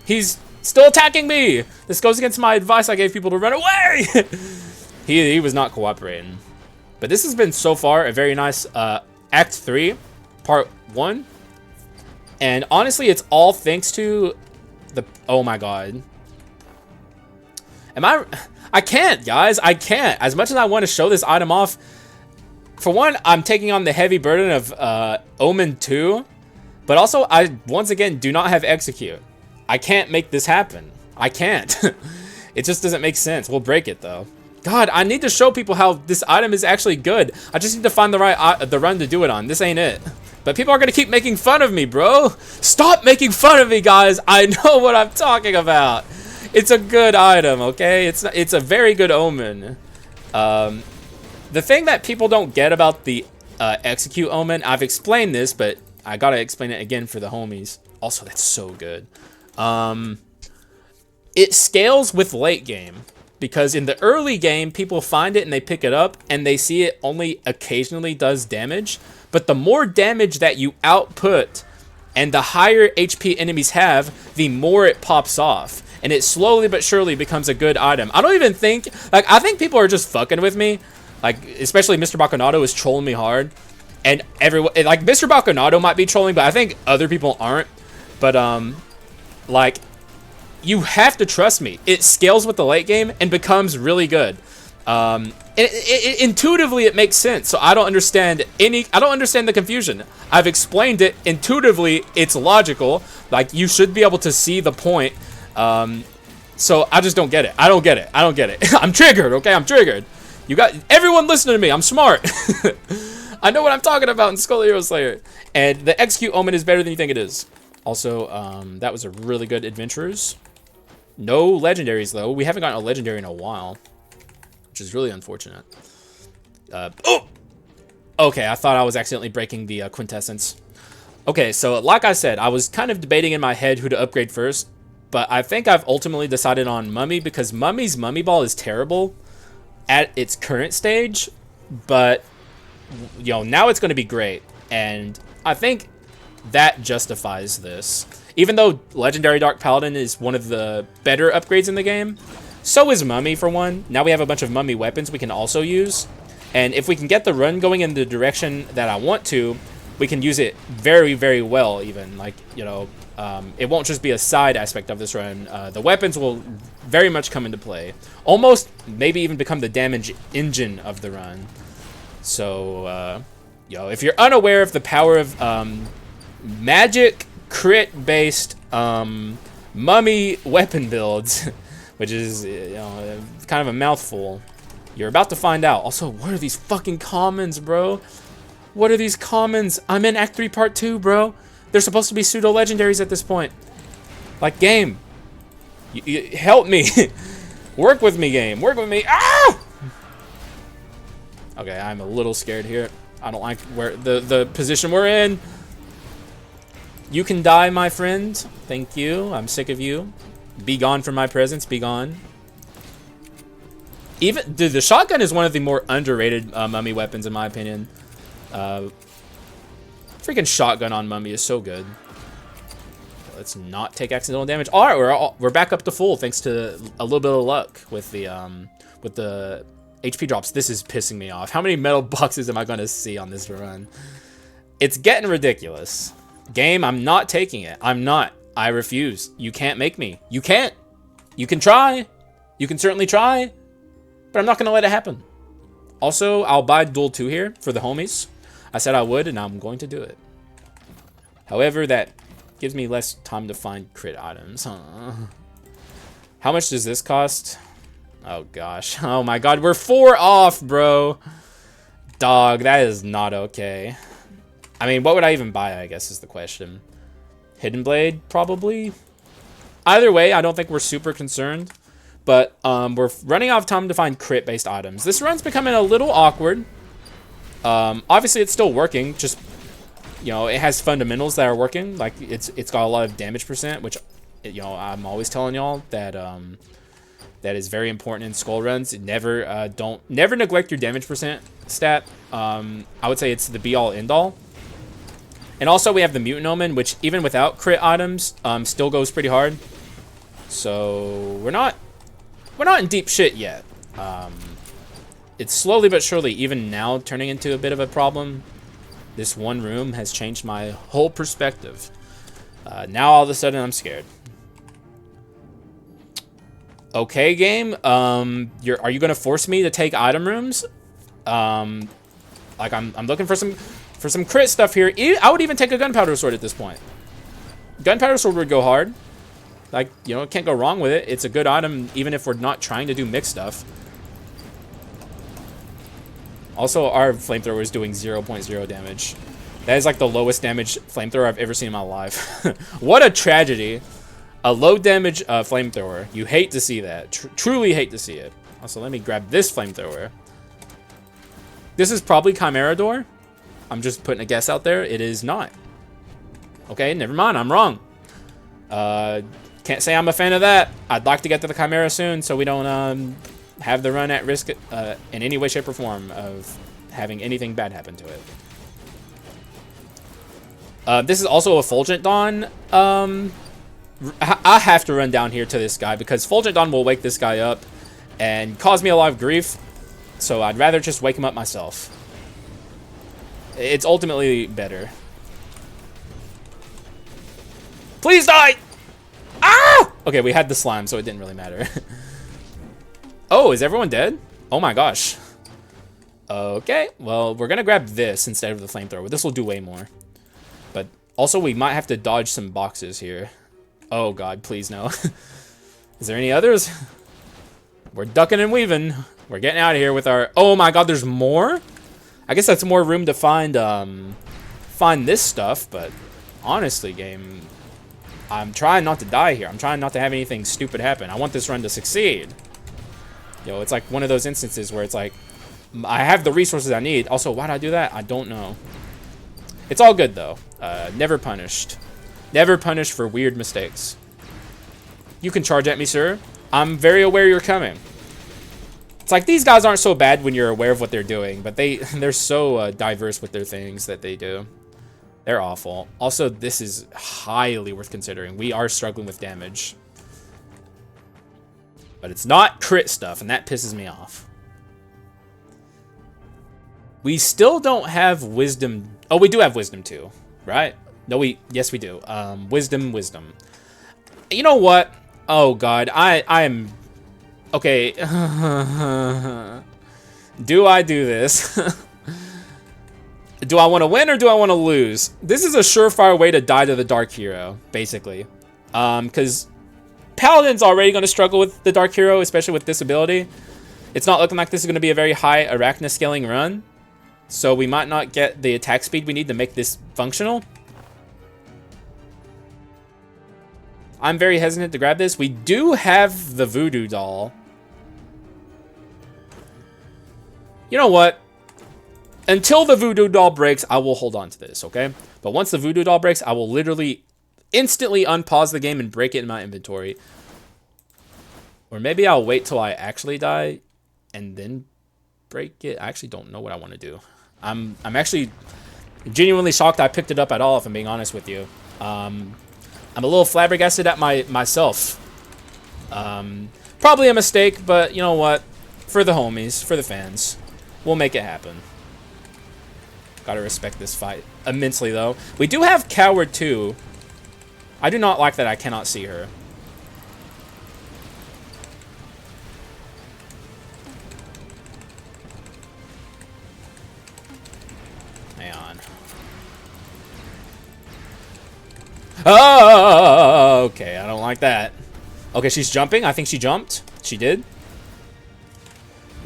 He's still attacking me. This goes against my advice I gave people to run away. He was not cooperating. But this has been so far a very nice Act 3, Part 1. And honestly, it's all thanks to the... Oh my god. I can't, guys. I can't. As much as I want to show this item off, for one, I'm taking on the heavy burden of Omen 2. But also, I, once again, do not have Execute. I can't make this happen. I can't. It just doesn't make sense. We'll break it, though. God, I need to show people how this item is actually good. I just need to find the right the run to do it on. This ain't it. But people are going to keep making fun of me, bro. Stop making fun of me, guys. I know what I'm talking about. It's a good item, okay? It's a very good Omen. The thing that people don't get about the Execute Omen, I've explained this, but I got to explain it again for the homies. Also, that's so good. It scales with late game. Because in the early game, people find it and they pick it up and they see it only occasionally does damage. But the more damage that you output and the higher HP enemies have, the more it pops off. And it slowly but surely becomes a good item. I don't even think, like, I think people are just fucking with me. Like, especially Mr. Baconato is trolling me hard. And everyone, like, Mr. Baconato might be trolling, but I think other people aren't. But, like... You have to trust me. It scales with the late game and becomes really good. Intuitively, it makes sense. So I don't understand the confusion. I've explained it intuitively. It's logical. Like, you should be able to see the point. So I just don't get it. I don't get it. I'm triggered. Okay, I'm triggered. You got everyone listening to me. I'm smart. I know what I'm talking about in Skul the Hero Slayer. And the Execute Omen is better than you think it is. Also, that was a really good Adventurers. No legendaries, though. We haven't gotten a legendary in a while, which is really unfortunate. Oh! Okay, I thought I was accidentally breaking the quintessence. Okay, so like I said, I was kind of debating in my head who to upgrade first. But I think I've ultimately decided on Mummy because Mummy's Mummy Ball is terrible at its current stage. But, you know, now it's going to be great. And I think that justifies this. Even though Legendary Dark Paladin is one of the better upgrades in the game, so is Mummy for one. Now we have a bunch of Mummy weapons we can also use. And if we can get the run going in the direction that I want to, we can use it very, very well even. Like, you know, it won't just be a side aspect of this run. The weapons will very much come into play. Almost maybe even become the damage engine of the run. So, yo, if you're unaware of the power of magic crit-based mummy weapon builds, which is, you know, kind of a mouthful, you're about to find out. Also, what are these fucking commons, bro? What are these commons? I'm in Act 3 Part 2, bro. They're supposed to be pseudo-legendaries at this point. Like, game. Help me. Work with me, game. Work with me. Ah! Okay, I'm a little scared here. I don't like where the position we're in. You can die, my friend. Thank you. I'm sick of you. Be gone from my presence. Be gone. Even dude, the shotgun is one of the more underrated mummy weapons, in my opinion. Freaking shotgun on Mummy is so good. Let's not take accidental damage. All right, we're back up to full thanks to a little bit of luck with the HP drops. This is pissing me off. How many metal boxes am I going to see on this run? It's getting ridiculous. Game, I'm not taking it. I'm not. I refuse. You can't make me. You can't. You can try. You can certainly try. But I'm not going to let it happen. Also, I'll buy Duel 2 here for the homies. I said I would, and I'm going to do it. However, that gives me less time to find crit items. Huh? How much does this cost? Oh, gosh. Oh, my God. We're 4 off, bro. Dog, that is not okay. I mean, what would I even buy, I guess, is the question. Hidden Blade, probably? Either way, I don't think we're super concerned. But we're running out of time to find crit-based items. This run's becoming a little awkward. Obviously, it's still working. Just, you know, it has fundamentals that are working. Like, it's got a lot of damage percent, which, you know, I'm always telling y'all that that is very important in Skul runs. Never never neglect your damage percent stat. I would say it's the be-all, end-all. And also, we have the Mutant Omen, which even without crit items, still goes pretty hard. So we're not in deep shit yet. It's slowly but surely, even now, turning into a bit of a problem. This one room has changed my whole perspective. Now, all of a sudden, I'm scared. Okay, game. Are you going to force me to take item rooms? Like, I'm looking for some crit stuff here. I would even take a gunpowder sword at this point. Gunpowder sword would go hard. Like, you know, can't go wrong with it. It's a good item, even if we're not trying to do mixed stuff. Also, our flamethrower is doing 0.0 damage. That is like the lowest damage flamethrower I've ever seen in my life. What a tragedy. A low damage flamethrower. You hate to see that. Truly hate to see it. Also, let me grab this flamethrower. This is probably Chimera Door. I'm just putting a guess out there. It is not. Okay, never mind. I'm wrong. Can't say I'm a fan of that. I'd like to get to the Chimera soon so we don't have the run at risk in any way, shape, or form of having anything bad happen to it. This is also a Fulgent Dawn. I have to run down here to this guy because Fulgent Dawn will wake this guy up and cause me a lot of grief. So I'd rather just wake him up myself. It's ultimately better. Please die! Ah! Okay, we had the slime, so it didn't really matter. Oh, is everyone dead? Oh my gosh. Okay, well, we're gonna grab this instead of the flamethrower. This will do way more. But also, we might have to dodge some boxes here. Oh god, please no. Is there any others? We're ducking and weaving. We're getting out of here with our... Oh my god, there's more? I guess that's more room to find this stuff, but honestly, game, I'm trying not to die here. I'm trying not to have anything stupid happen. I want this run to succeed. Yo, it's like one of those instances where it's like, I have the resources I need. Also, why'd I do that? I don't know. It's all good, though. Never punished. Never punished for weird mistakes. You can charge at me, sir. I'm very aware you're coming. It's like these guys aren't so bad when you're aware of what they're doing, but they're so diverse with their things that they do. They're awful. Also, this is highly worth considering. We are struggling with damage. But it's not crit stuff, and that pisses me off. We still don't have Wisdom. Oh, we do have Wisdom too, right? No, yes, we do. Wisdom. You know what? Oh, God. I am... Okay. Do I do this? Do I want to win or do I want to lose? This is a surefire way to die to the Dark Hero, basically. Because Paladin's already going to struggle with the Dark Hero, especially with this ability. It's not looking like this is going to be a very high Arachna scaling run. So we might not get the attack speed we need to make this functional. I'm very hesitant to grab this. We do have the Voodoo Doll. You know what? Until the Voodoo Doll breaks, I will hold on to this, okay? But once the Voodoo Doll breaks, I will literally instantly unpause the game and break it in my inventory. Or maybe I'll wait till I actually die and then break it. I actually don't know what I want to do. I'm actually genuinely shocked I picked it up at all, if I'm being honest with you. I'm a little flabbergasted at myself. Probably a mistake, but you know what? For the homies, for the fans, we'll make it happen. Gotta respect this fight immensely, though. We do have Coward, too. I do not like that I cannot see her. Hang on. Oh, okay. I don't like that. Okay, she's jumping. I think she jumped. She did.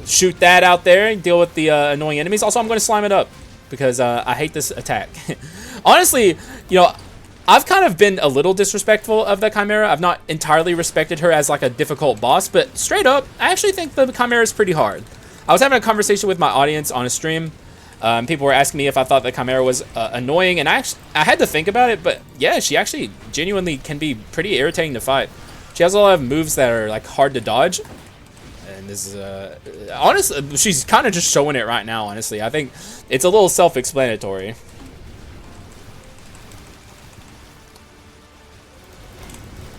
Shoot that out there and deal with the annoying enemies. Also, I'm going to slime it up because I hate this attack. Honestly, you know, I've kind of been a little disrespectful of the Chimera. I've not entirely respected her as like a difficult boss, but straight up, I actually think the Chimera is pretty hard. I was having a conversation with my audience on a stream. People were asking me if I thought the Chimera was annoying, and I had to think about it, but yeah, she actually genuinely can be pretty irritating to fight. She has a lot of moves that are like hard to dodge. And this is, honestly, she's kind of just showing it right now, honestly. I think it's a little self-explanatory.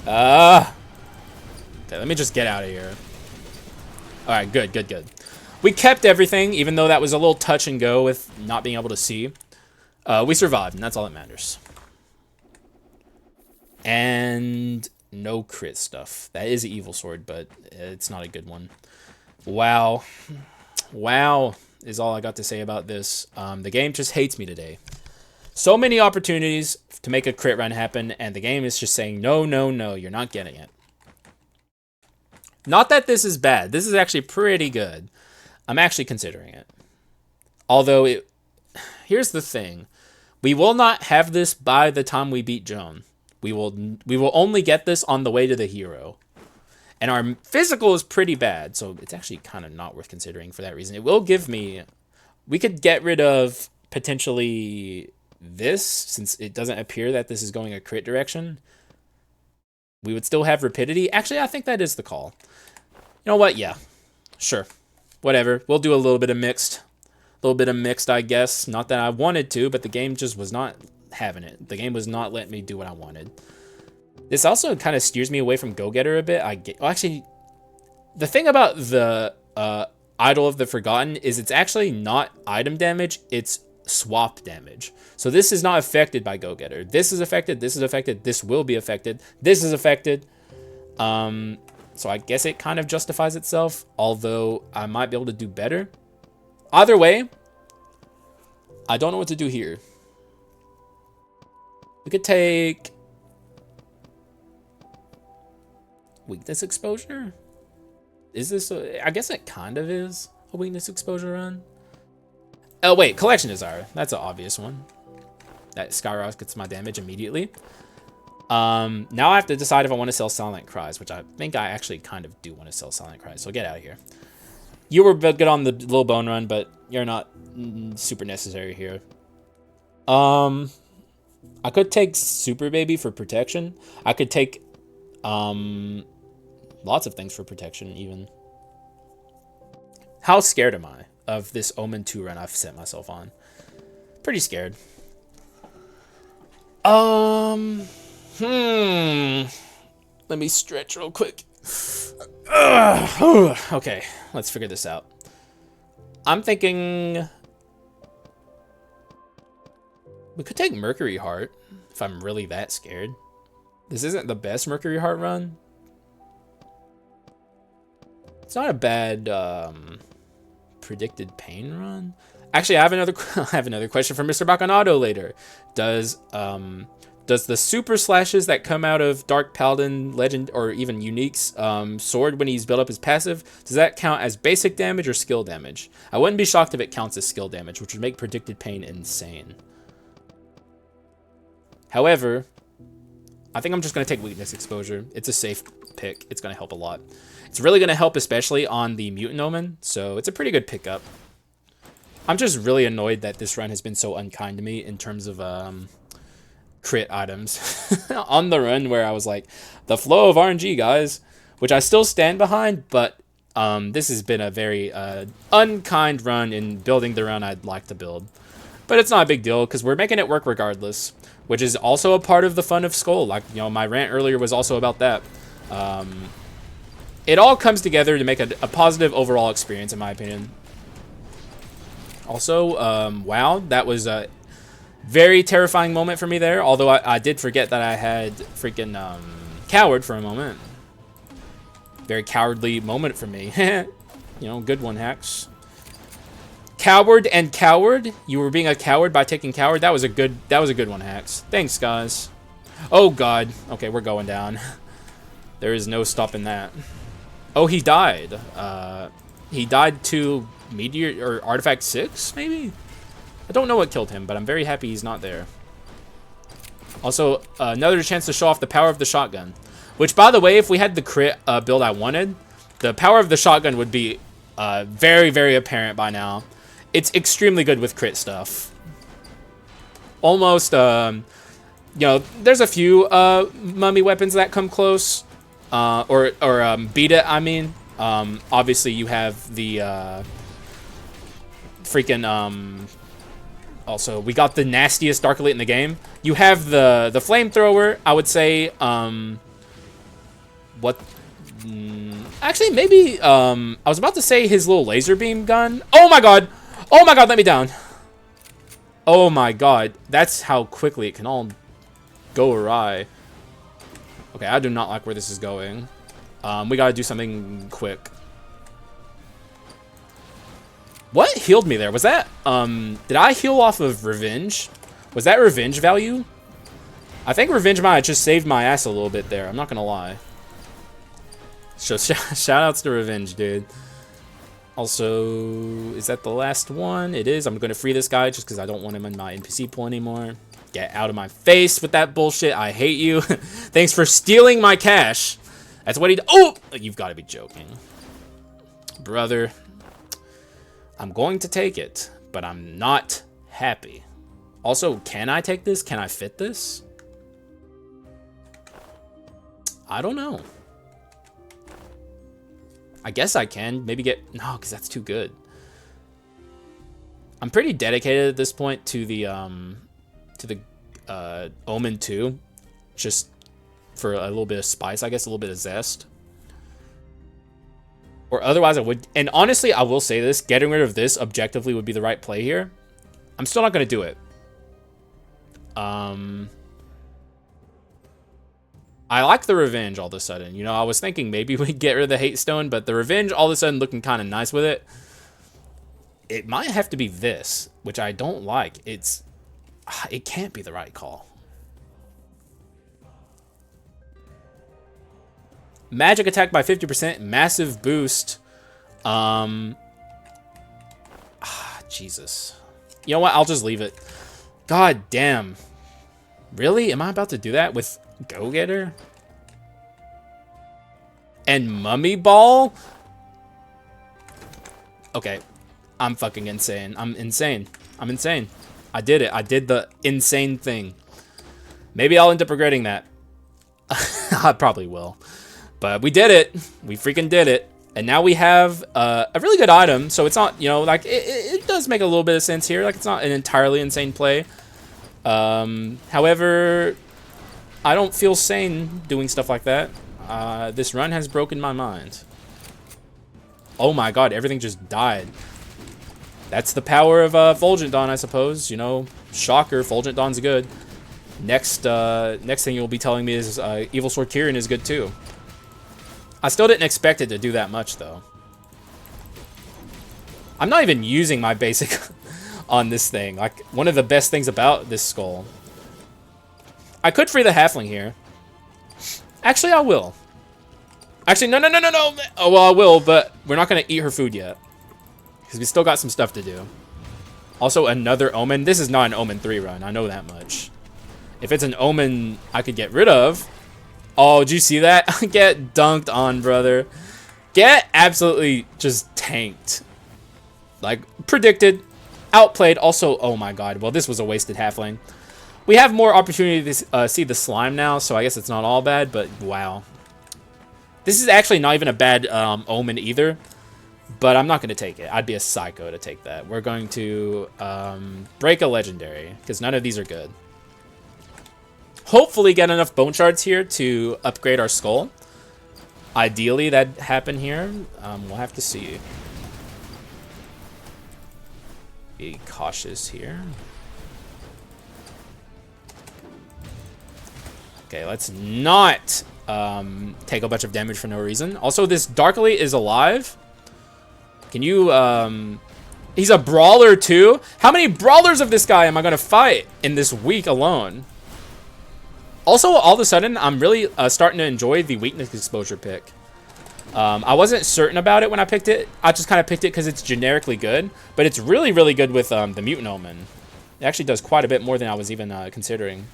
Okay, let me just get out of here. Alright, good. We kept everything, even though that was a little touch and go with not being able to see. We survived, and that's all that matters. And no crit stuff. That is an evil sword, but it's not a good one. Wow is all I got to say about this. The game just hates me today. So many opportunities to make a crit run happen, and the game is just saying, no, you're not getting it. Not that this is bad. This is actually pretty good. I'm actually considering it. Although, here's the thing. We will not have this by the time we beat Joan. We will only get this on the way to the hero. And our physical is pretty bad, so it's actually kind of not worth considering for that reason. It will give me... We could get rid of, potentially, this, since it doesn't appear that this is going a crit direction. We would still have rapidity. Actually, I think that is the call. You know what? Yeah. Sure. Whatever. We'll do a little bit of mixed. I guess. Not that I wanted to, but the game just was not having it. The game was not letting me do what I wanted. This also kind of steers me away from Go-Getter a bit. Well, actually, the thing about the Idol of the Forgotten is it's actually not item damage, it's swap damage. So this is not affected by Go-Getter. This is affected, this is affected, this will be affected, this is affected. So I guess it kind of justifies itself, although I might be able to do better. Either way, I don't know what to do here. We could take... weakness exposure? Is this I guess it kind of is a weakness exposure run. Oh wait, collection desire. That's an obvious one. That skyrockets my damage immediately. Now I have to decide if I want to sell Silent Cries, which I think I actually kind of do want to sell Silent Cries. So get out of here. You were good on the little bone run, but you're not super necessary here. I could take Super Baby for protection. I could take Lots of things for protection, even. How scared am I of this Omen 2 run I've set myself on? Pretty scared. Let me stretch real quick. Okay, let's figure this out. I'm thinking we could take Mercury Heart if I'm really that scared. This isn't the best Mercury Heart run. It's not a bad predicted pain run. Actually, I have another question from Mr. Baccanato later. Does the super slashes that come out of Dark Paladin Legend or even Unique's sword when he's built up his passive, does that count as basic damage or skill damage? I wouldn't be shocked if it counts as skill damage, which would make predicted pain insane. However, I think I'm just going to take weakness exposure. It's a safe pick. It's going to help a lot. It's really going to help especially on the Mutant Omen, so it's a pretty good pickup. I'm just really annoyed that this run has been so unkind to me in terms of crit items on the run, where I was like, the flow of RNG, guys, which I still stand behind, but this has been a very unkind run in building the run I'd like to build. But it's not a big deal because we're making it work regardless, which is also a part of the fun of Skul. Like, you know, my rant earlier was also about that. It all comes together to make a positive overall experience, in my opinion. Also, wow, that was a very terrifying moment for me there. Although I did forget that I had freaking coward for a moment. Very cowardly moment for me. You know, good one, Hax. Coward and coward. You were being a coward by taking coward. That was a good one, Hax. Thanks, guys. Oh God. Okay, we're going down. There is no stopping that. Oh, he died. He died to Meteor or Artifact 6, maybe? I don't know what killed him, but I'm very happy he's not there. Also, another chance to show off the power of the shotgun. Which, by the way, if we had the crit build I wanted, the power of the shotgun would be very, very apparent by now. It's extremely good with crit stuff. Almost, you know, there's a few mummy weapons that come close. Or beat it, I mean. Obviously, you have the freaking... Also, we got the nastiest Dark Elite in the game. You have the flamethrower. I would say, what? Actually, maybe, I was about to say his little laser beam gun. Oh my God! Oh my God, let me down. Oh my God, that's how quickly it can all go awry. Okay, I do not like where this is going. We gotta do something quick. What healed me there? Was that, did I heal off of revenge? Was that revenge value? I think revenge might have just saved my ass a little bit there. I'm not gonna lie. So shout outs to revenge, dude. Also, is that the last one? It is. I'm gonna free this guy just because I don't want him in my NPC pool anymore. Get out of my face with that bullshit. I hate you. Thanks for stealing my cash. That's what he... Oh! You've got to be joking. Brother. I'm going to take it, but I'm not happy. Also, can I take this? Can I fit this? I don't know. I guess I can. Maybe get... No, because that's too good. I'm pretty dedicated at this point to the Omen 2. Just for a little bit of spice, I guess, a little bit of zest. Or otherwise I would... And honestly, I will say this. Getting rid of this objectively would be the right play here. I'm still not going to do it. I like the revenge all of a sudden. You know, I was thinking maybe we'd get rid of the hate stone, but the revenge all of a sudden looking kind of nice with it. It might have to be this, which I don't like. It can't be the right call. Magic attack by 50%, massive boost. Jesus. You know what? I'll just leave it. God damn. Really? Am I about to do that with Go-Getter? And Mummy Ball? Okay. I'm fucking insane. I'm insane. I'm insane. I did it. I did the insane thing. Maybe I'll end up regretting that. I probably will. But we did it. We freaking did it. And now we have a really good item. So it's not, you know, like, it does make a little bit of sense here. Like, it's not an entirely insane play. However, I don't feel sane doing stuff like that. This run has broken my mind. Oh my god, everything just died. That's the power of Fulgent Dawn, I suppose. You know, shocker, Fulgent Dawn's good. Next thing you'll be telling me is Evil Sword Kirin is good too. I still didn't expect it to do that much, though. I'm not even using my basic on this thing. Like, one of the best things about this skull. I could free the halfling here. Actually, I will. Actually, no. Oh, well, I will, but we're not going to eat her food yet. Because we still got some stuff to do. Also, another Omen. This is not an Omen 3 run. I know that much. If it's an Omen I could get rid of... Oh, did you see that? Get dunked on, brother. Get absolutely just tanked. Like, predicted. Outplayed. Also, oh my god. Well, this was a wasted halfling. We have more opportunity to see the slime now, so I guess it's not all bad, but wow. This is actually not even a bad Omen either, but I'm not going to take it. I'd be a psycho to take that. We're going to break a legendary, because none of these are good. Hopefully get enough bone shards here to upgrade our skull. Ideally, that happen here. We'll have to see. Be cautious here. Okay, let's not take a bunch of damage for no reason. Also, this Dark Abiliite is alive. Can you... he's a brawler too? How many brawlers of this guy am I going to fight in this week alone? Also, all of a sudden, I'm really starting to enjoy the weakness exposure pick. I wasn't certain about it when I picked it. I just kind of picked it because it's generically good. But it's really, really good with the Mutant Omen. It actually does quite a bit more than I was even considering.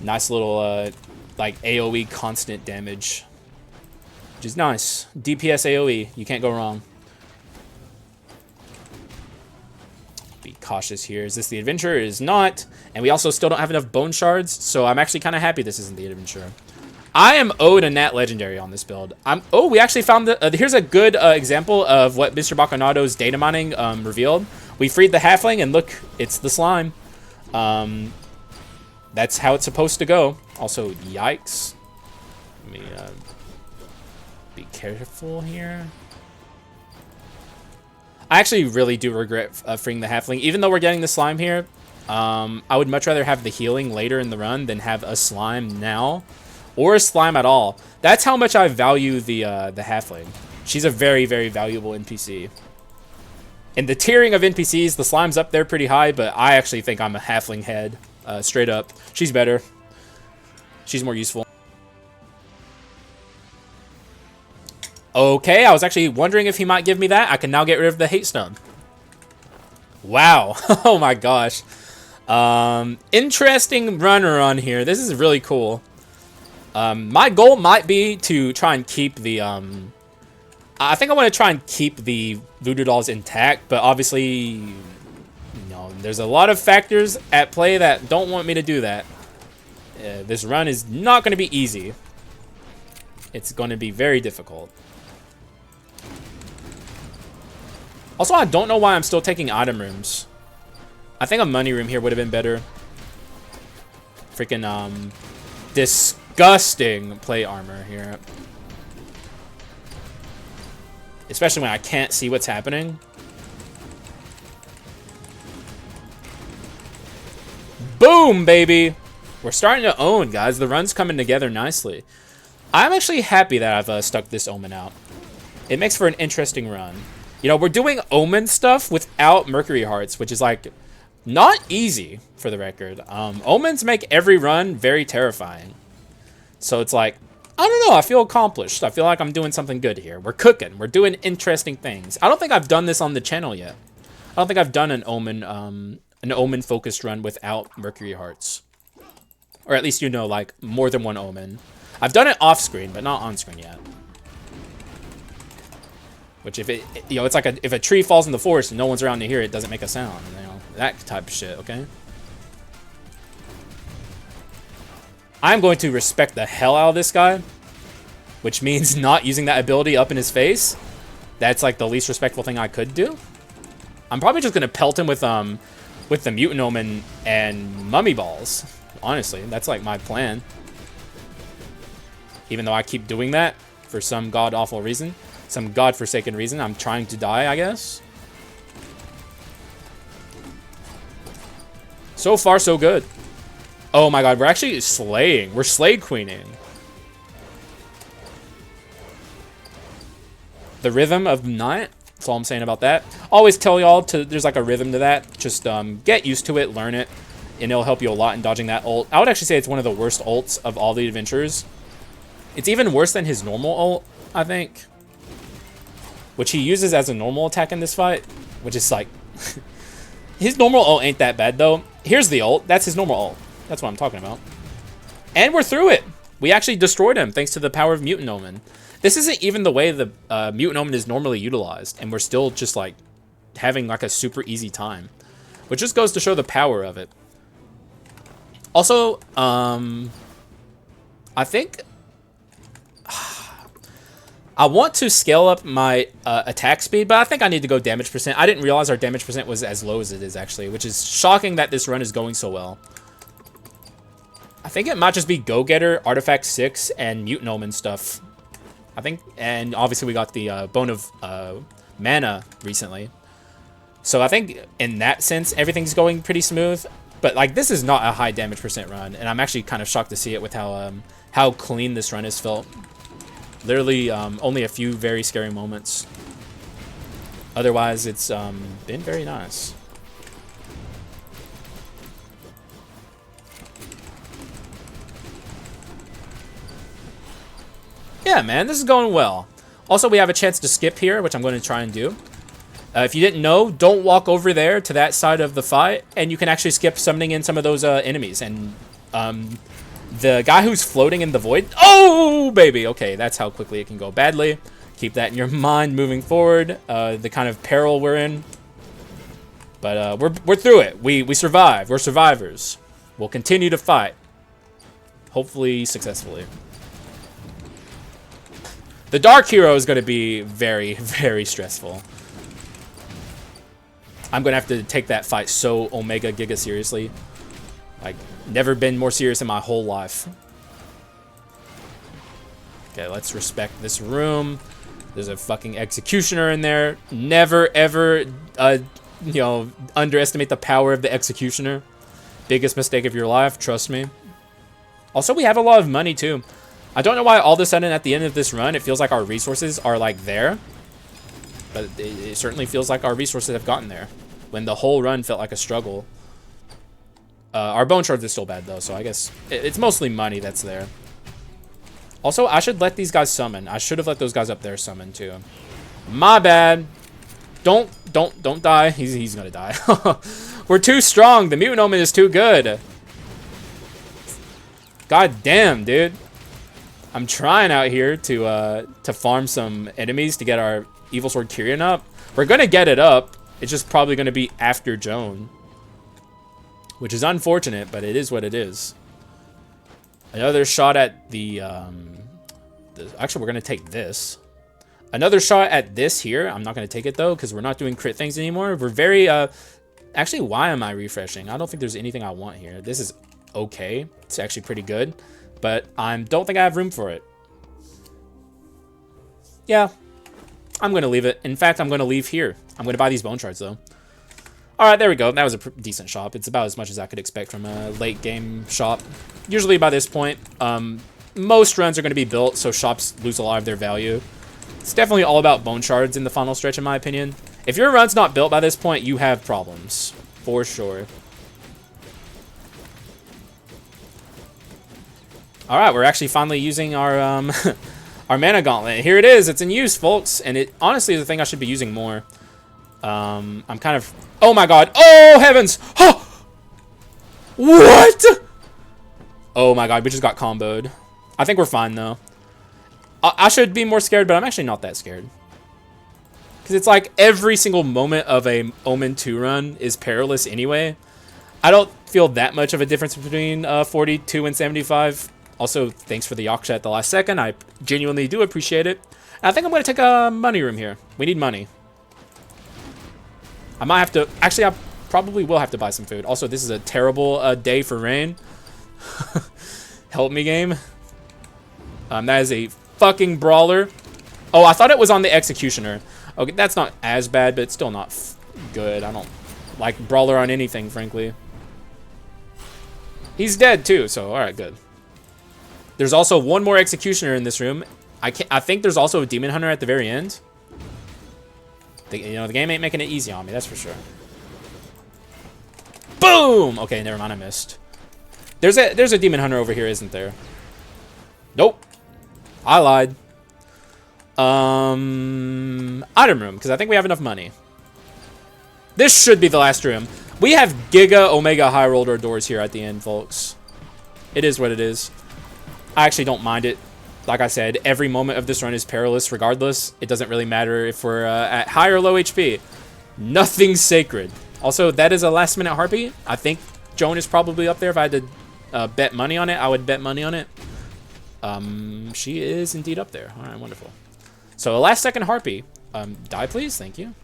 Nice little, like, AoE constant damage. Which is nice. DPS AoE. You can't go wrong. Be cautious here. Is this the adventure? It is not. And we also still don't have enough bone shards, so I'm actually kind of happy this isn't the adventure. I am owed a Nat Legendary on this build. Oh, we actually found the... here's a good example of what Mr. Baconado's data mining revealed. We freed the halfling, and look, it's the slime. That's how it's supposed to go. Also, yikes. Let me be careful here. I actually really do regret freeing the halfling. Even though we're getting the slime here, I would much rather have the healing later in the run than have a slime now. Or a slime at all. That's how much I value the halfling. She's a very, very valuable NPC. In the tiering of NPCs, the slime's up there pretty high, but I actually think I'm a halfling head. Straight up. She's better. She's more useful. Okay, I was actually wondering if he might give me that. I can now get rid of the hate stone. Wow. Oh my gosh. Interesting runner on here. This is really cool. My goal might be to try and keep the... I think I want to try and keep the voodoo dolls intact, but obviously... you know, there's a lot of factors at play that don't want me to do that. This run is not going to be easy. It's going to be very difficult. Also, I don't know why I'm still taking item rooms. I think a money room here would have been better. Freaking, disgusting plate armor here. Especially when I can't see what's happening. Boom, baby! We're starting to own, guys. The run's coming together nicely. I'm actually happy that I've stuck this Omen out. It makes for an interesting run. You know, we're doing Omen stuff without Mercury Hearts, which is, like, not easy, for the record. Omens make every run very terrifying. So it's like, I don't know, I feel accomplished. I feel like I'm doing something good here. We're cooking. We're doing interesting things. I don't think I've done this on the channel yet. I don't think I've done an Omen-focused run without Mercury Hearts. Or at least, you know, like, more than one Omen. I've done it off-screen, but not on-screen yet. Which if it, you know, it's like if a tree falls in the forest and no one's around to hear it, doesn't make a sound. You know, that type of shit, okay? I'm going to respect the hell out of this guy, which means not using that ability up in his face. That's like the least respectful thing I could do. I'm probably just gonna pelt him with the Mutant Omen and Mummy Balls. Honestly, that's like my plan. Even though I keep doing that for some god-awful reason. Some god-forsaken reason. I'm trying to die, I guess. So far, so good. Oh my god, we're actually slaying. We're slay queening. The rhythm of the night. That's all I'm saying about that. Always tell y'all there's like a rhythm to that. Just get used to it, learn it, and it'll help you a lot in dodging that ult. I would actually say it's one of the worst ults of all the adventurers. It's even worse than his normal ult, I think. Which he uses as a normal attack in this fight. Which is like... his normal ult ain't that bad, though. Here's the ult. That's his normal ult. That's what I'm talking about. And we're through it. We actually destroyed him thanks to the power of Mutant Omen. This isn't even the way the Mutant Omen is normally utilized. And we're still just, like, having, like, a super easy time. Which just goes to show the power of it. Also, I think... I want to scale up my attack speed, but I think I need to go damage percent. I didn't realize our damage percent was as low as it is, actually, which is shocking that this run is going so well. I think it might just be Go-Getter, Artifact 6, and Mutant Omen stuff. I think, and obviously we got the Bone of Mana recently. So I think in that sense, everything's going pretty smooth. But like, this is not a high damage percent run, and I'm actually kind of shocked to see it with how clean this run has felt. Literally, only a few very scary moments. Otherwise, it's been very nice. Yeah, man, this is going well. Also, we have a chance to skip here, which I'm going to try and do. If you didn't know, don't walk over there to that side of the fight, and you can actually skip summoning in some of those enemies. And the guy who's floating in the void... Oh, baby! Okay, that's how quickly it can go badly. Keep that in your mind moving forward. The kind of peril we're in. But we're through it. We survived. We're survivors. We'll continue to fight. Hopefully successfully. The Dark Hero is going to be very, very stressful. I'm going to have to take that fight so Omega Giga seriously. Like, never been more serious in my whole life. Okay, let's respect this room. There's a fucking executioner in there. Never, ever, you know, underestimate the power of the executioner. Biggest mistake of your life, trust me. Also, we have a lot of money, too. I don't know why all of a sudden at the end of this run, it feels like our resources are, like, there. But it certainly feels like our resources have gotten there. When the whole run felt like a struggle. Our bone shards is still bad, though, so I guess it's mostly money that's there. Also, I should let these guys summon. I should have let those guys up there summon, too. My bad. Don't die. He's gonna die. We're too strong. The Mutant Omen is too good. God damn, dude. I'm trying out here to farm some enemies to get our Evil Sword Kyrian up. We're gonna get it up. It's just probably gonna be after Joan. Which is unfortunate, but it is what it is. Another shot at the actually, we're going to take this. Another shot at this here. I'm not going to take it, though, because we're not doing crit things anymore. We're very... actually, why am I refreshing? I don't think there's anything I want here. This is okay. It's actually pretty good. But I don't think I have room for it. Yeah. I'm going to leave it. In fact, I'm going to leave here. I'm going to buy these bone shards, though. Alright, there we go. That was a decent shop. It's about as much as I could expect from a late game shop. Usually by this point, most runs are going to be built, so shops lose a lot of their value. It's definitely all about bone shards in the final stretch, in my opinion. If your run's not built by this point, you have problems. For sure. Alright, we're actually finally using our, our mana gauntlet. Here it is. It's in use, folks. And it honestly is the thing I should be using more. I'm kind of... Oh my god. Oh, heavens. Oh! What? Oh my god, we just got comboed. I think we're fine, though. I should be more scared, but I'm actually not that scared. Because it's like every single moment of a Omen 2 run is perilous anyway. I don't feel that much of a difference between 42 and 75. Also, thanks for the Haxa at the last second. I genuinely do appreciate it. And I think I'm going to take a money room here. We need money. I might have to... Actually, I probably will have to buy some food. Also, this is a terrible day for rain. Help me, game. That is a fucking brawler. Oh, I thought it was on the Executioner. Okay, that's not as bad, but it's still not good. I don't like brawler on anything, frankly. He's dead, too, so alright, good. There's also one more Executioner in this room. I think there's also a Demon Hunter at the very end. The game ain't making it easy on me, that's for sure. Boom! Okay, never mind, I missed. There's a Demon Hunter over here, isn't there? Nope. I lied. Item room, because I think we have enough money. This should be the last room. We have Giga Omega High Roller doors here at the end, folks. It is what it is. I actually don't mind it. Like I said, every moment of this run is perilous regardless. It doesn't really matter if we're at high or low HP. Nothing's sacred. Also, that is a last minute Harpy. I think Joan is probably up there. If I had to bet money on it, I would bet money on it. She is indeed up there. All right, wonderful. So a last second Harpy. Die please, thank you.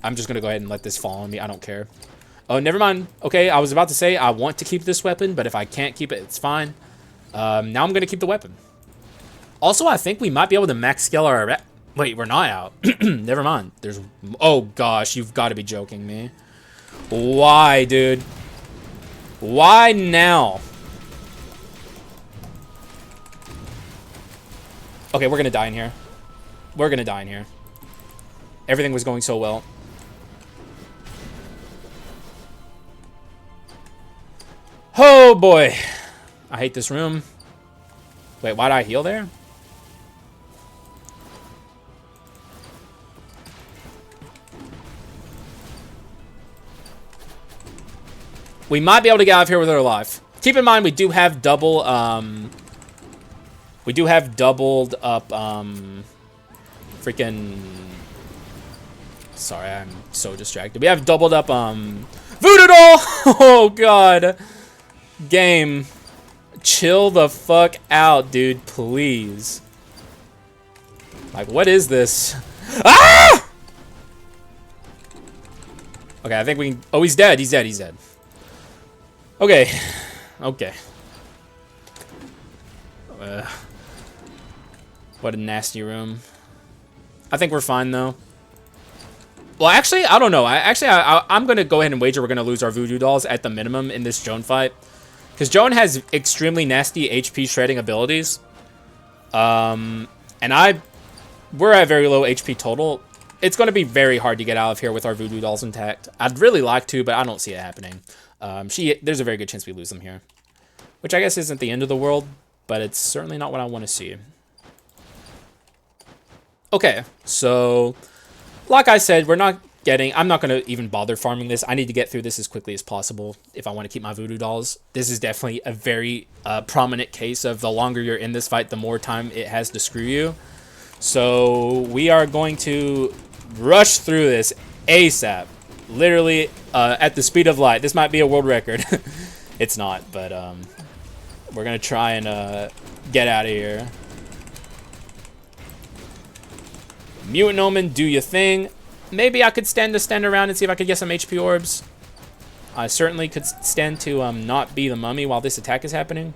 I'm just gonna go ahead and let this fall on me. I don't care. Oh, never mind. Okay, I was about to say I want to keep this weapon, but if I can't keep it, it's fine. Now I'm gonna keep the weapon. Also, I think we might be able to max scale our... Wait, we're not out. Never mind. There's... Oh, gosh. You've got to be joking me. Why, dude? Why now? Okay, we're going to die in here. We're going to die in here. Everything was going so well. Oh, boy. I hate this room. Wait, why did I heal there? We might be able to get out of here with our life. Keep in mind, we do have double, we do have doubled up, freaking... Sorry, I'm so distracted. We have doubled up, Voodoo Doll! Oh, God. Game. Chill the fuck out, dude, please. Like, what is this? Ah! Okay, I think we can... Oh, he's dead. He's dead. He's dead. Okay. Okay. What a nasty room. I think we're fine, though. Well, actually, I don't know. I'm going to go ahead and wager we're going to lose our Voodoo Dolls at the minimum in this Joan fight. Because Joan has extremely nasty HP shredding abilities. And we're at very low HP total. It's going to be very hard to get out of here with our Voodoo Dolls intact. I'd really like to, but I don't see it happening. There's a very good chance we lose them here. Which I guess isn't the end of the world, but it's certainly not what I want to see. Okay, so like I said, I'm not going to even bother farming this. I need to get through this as quickly as possible if I want to keep my Voodoo Dolls. This is definitely a very prominent case of the longer you're in this fight, the more time it has to screw you. So we are going to rush through this ASAP. Literally at the speed of light. This might be a world record. It's not, but we're going to try and get out of here. Mutant Omen, do your thing. Maybe I could stand around and see if I could get some HP orbs. I certainly could stand to not be the mummy while this attack is happening.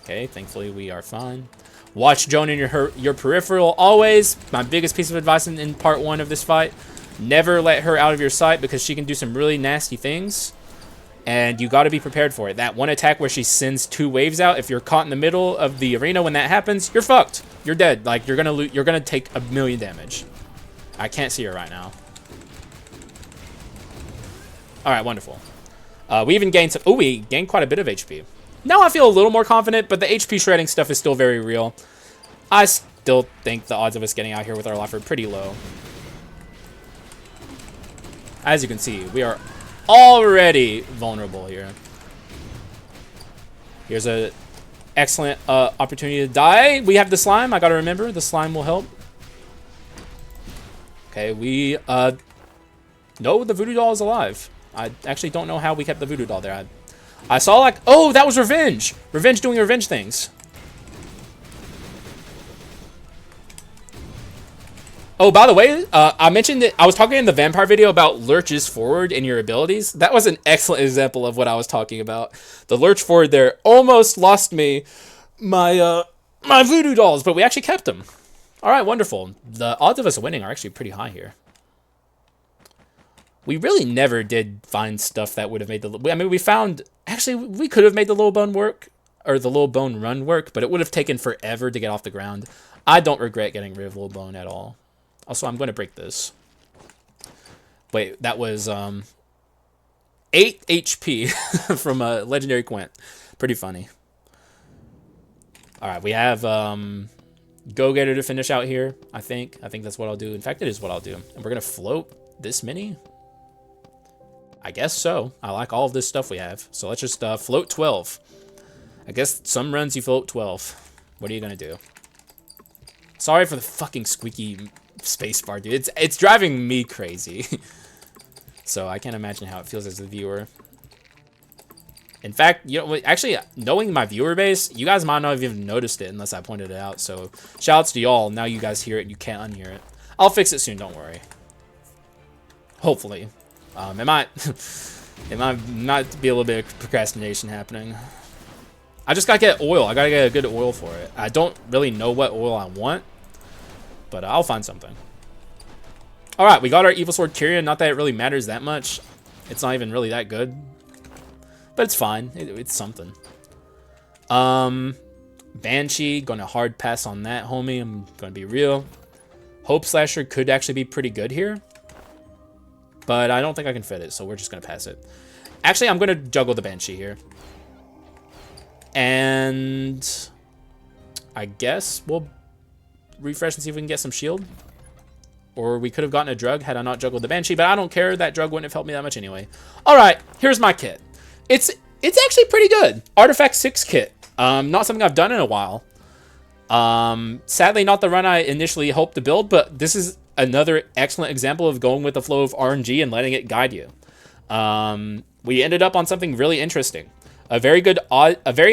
Okay, thankfully we are fine. Watch Joan in your peripheral always. My biggest piece of advice in part 1 of this fight. Never let her out of your sight because she can do some really nasty things. And you got to be prepared for it. That one attack where she sends 2 waves out, if you're caught in the middle of the arena when that happens, you're fucked. You're dead. Like, you're gonna take 1,000,000 damage. I can't see her right now. Alright, wonderful. We even gained some... Oh, we gained quite a bit of HP. Now I feel a little more confident, but the HP shredding stuff is still very real. I still think the odds of us getting out here with our life are pretty low. As you can see, we are already vulnerable here. Here's an excellent opportunity to die. We have the slime. I gotta remember, the slime will help. Okay, we... No, the Voodoo Doll is alive. I actually don't know how we kept the Voodoo Doll there. I saw like, oh, that was Revenge. Revenge doing revenge things. Oh, by the way, I mentioned that I was talking in the vampire video about lurches forward in your abilities. That was an excellent example of what I was talking about. The lurch forward there almost lost me my my voodoo dolls, but we actually kept them. All right, wonderful. The odds of us winning are actually pretty high here. We really never did find stuff that would have made the... I mean, we found... Actually, we could have made the little bone work, or the little bone run work, but it would have taken forever to get off the ground. I don't regret getting rid of little bone at all. Also, I'm going to break this. Wait, that was 8 HP from a legendary Quint. Pretty funny. All right, we have Go-Getter to finish out here, I think. I think that's what I'll do. In fact, it is what I'll do. And we're going to float this many? I guess so. I like all of this stuff we have. So let's just float 12. I guess some runs you float 12. What are you going to do? Sorry for the fucking squeaky spacebar, dude. It's driving me crazy. So I can't imagine how it feels as a viewer. In fact, you know, actually, knowing my viewer base, you guys might not have even noticed it unless I pointed it out. So shoutouts to y'all. Now you guys hear it. You can't unhear it. I'll fix it soon. Don't worry. Hopefully. It might not be a little bit of procrastination happening. I just gotta get oil. I gotta get a good oil for it. I don't really know what oil I want, but I'll find something. All right, we got our Evil Sword Tyrion. Not that it really matters that much. It's not even really that good, but it's fine. It's something. Banshee, gonna hard pass on that, homie. I'm gonna be real. Hope Slasher could actually be pretty good here, but I don't think I can fit it, so we're just gonna pass it. Actually, I'm gonna juggle the Banshee here. And I guess we'll refresh and see if we can get some shield. Or we could have gotten a drug had I not juggled the Banshee, but I don't care. That drug wouldn't have helped me that much anyway. All right, here's my kit. It's actually pretty good. Artifact 6 kit. Not something I've done in a while. Sadly, not the run I initially hoped to build, but this is another excellent example of going with the flow of RNG and letting it guide you. We ended up on something really interesting. A very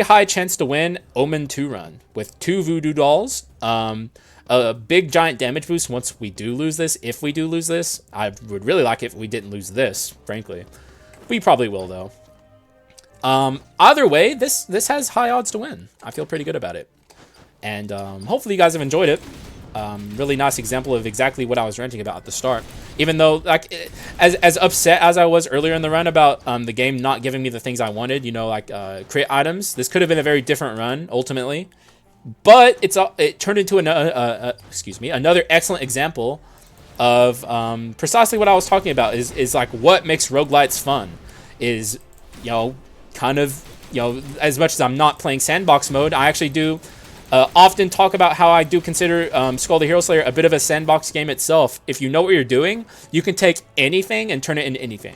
high chance to win Omen 2 run with 2 voodoo dolls. A big giant damage boost once we do lose this. If we do lose this, I would really like it if we didn't lose this, frankly. We probably will, though. Either way, this has high odds to win. I feel pretty good about it. And hopefully you guys have enjoyed it. Really nice example of exactly what I was ranting about at the start. Even though, like, as upset as I was earlier in the run about the game not giving me the things I wanted, you know, like crit items, this could have been a very different run ultimately. But it turned into another excellent example of precisely what I was talking about. Is like what makes roguelites fun. Is, you know, kind of, you know, as much as I'm not playing sandbox mode, I actually do. Often talk about how I do consider Skul the Hero Slayer a bit of a sandbox game itself. If you know what you're doing, you can take anything and turn it into anything.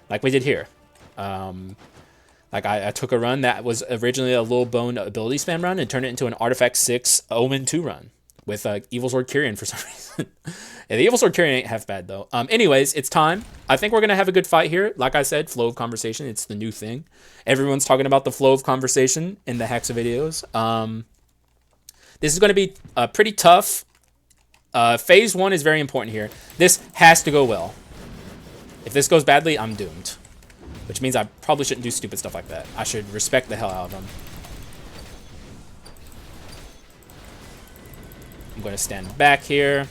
Like we did here. Like I took a run that was originally a little bone ability spam run and turned it into an Artifact 6 Omen 2 run with Evil Sword Tyrion for some reason. Yeah, the Evil Sword Tyrion ain't half bad though. Anyways, it's time. I think we're going to have a good fight here. Like I said, flow of conversation. It's the new thing. Everyone's talking about the flow of conversation in the Haxa videos. This is going to be pretty tough. Phase 1 is very important here. This has to go well. If this goes badly, I'm doomed. Which means I probably shouldn't do stupid stuff like that. I should respect the hell out of them. I'm going to stand back here.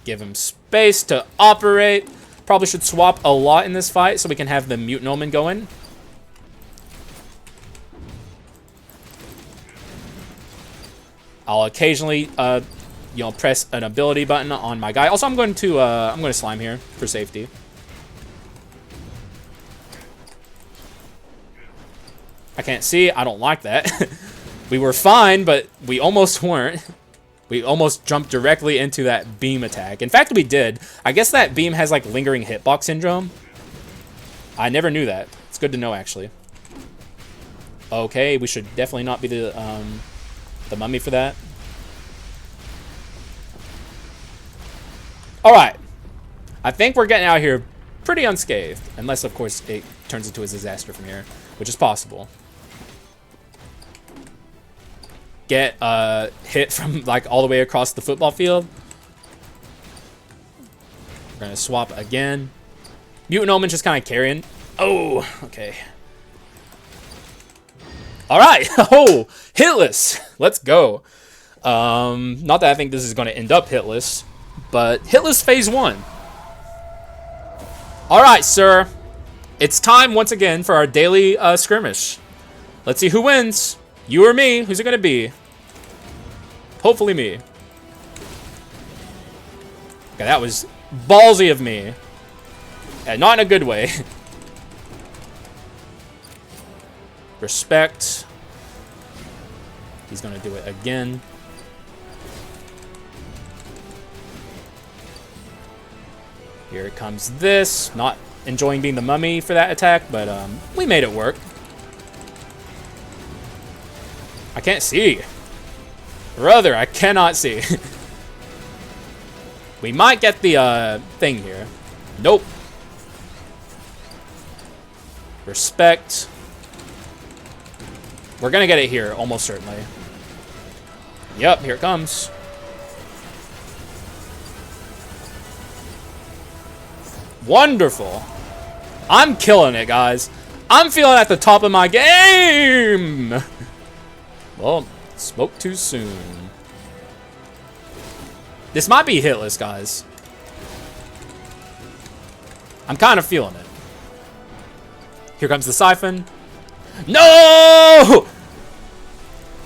Give him space to operate. Probably should swap a lot in this fight so we can have the Mutant Omen going. I'll occasionally, you know, press an ability button on my guy. Also, I'm going to slime here for safety. I can't see. I don't like that. We were fine, but we almost weren't. We almost jumped directly into that beam attack. In fact, we did. I guess that beam has like lingering hitbox syndrome. I never knew that. It's good to know, actually. Okay, we should definitely not be the mummy for that. All right. I think we're getting out of here pretty unscathed. Unless, of course, it turns into a disaster from here. which is possible. Get hit from like all the way across the football field. We're gonna swap again. Mutant Omen just kind of carrying. Oh, okay. All right. Oh, hitless. Let's go. Not that I think this is going to end up hitless, but hitless phase 1. All right, sir. It's time once again for our daily skirmish. Let's see who wins. You or me? Who's it going to be? Hopefully me. Okay, that was ballsy of me. Yeah, not in a good way. Respect. He's going to do it again. Here comes this. Not enjoying being the mummy for that attack, but we made it work. I can't see. Brother, I cannot see. We might get the thing here. Nope. Respect. We're gonna get it here, almost certainly. Yep, here it comes. Wonderful. I'm killing it, guys. I'm feeling at the top of my game. Well, spoke too soon. This might be hitless, guys. I'm kind of feeling it. Here comes the siphon. No!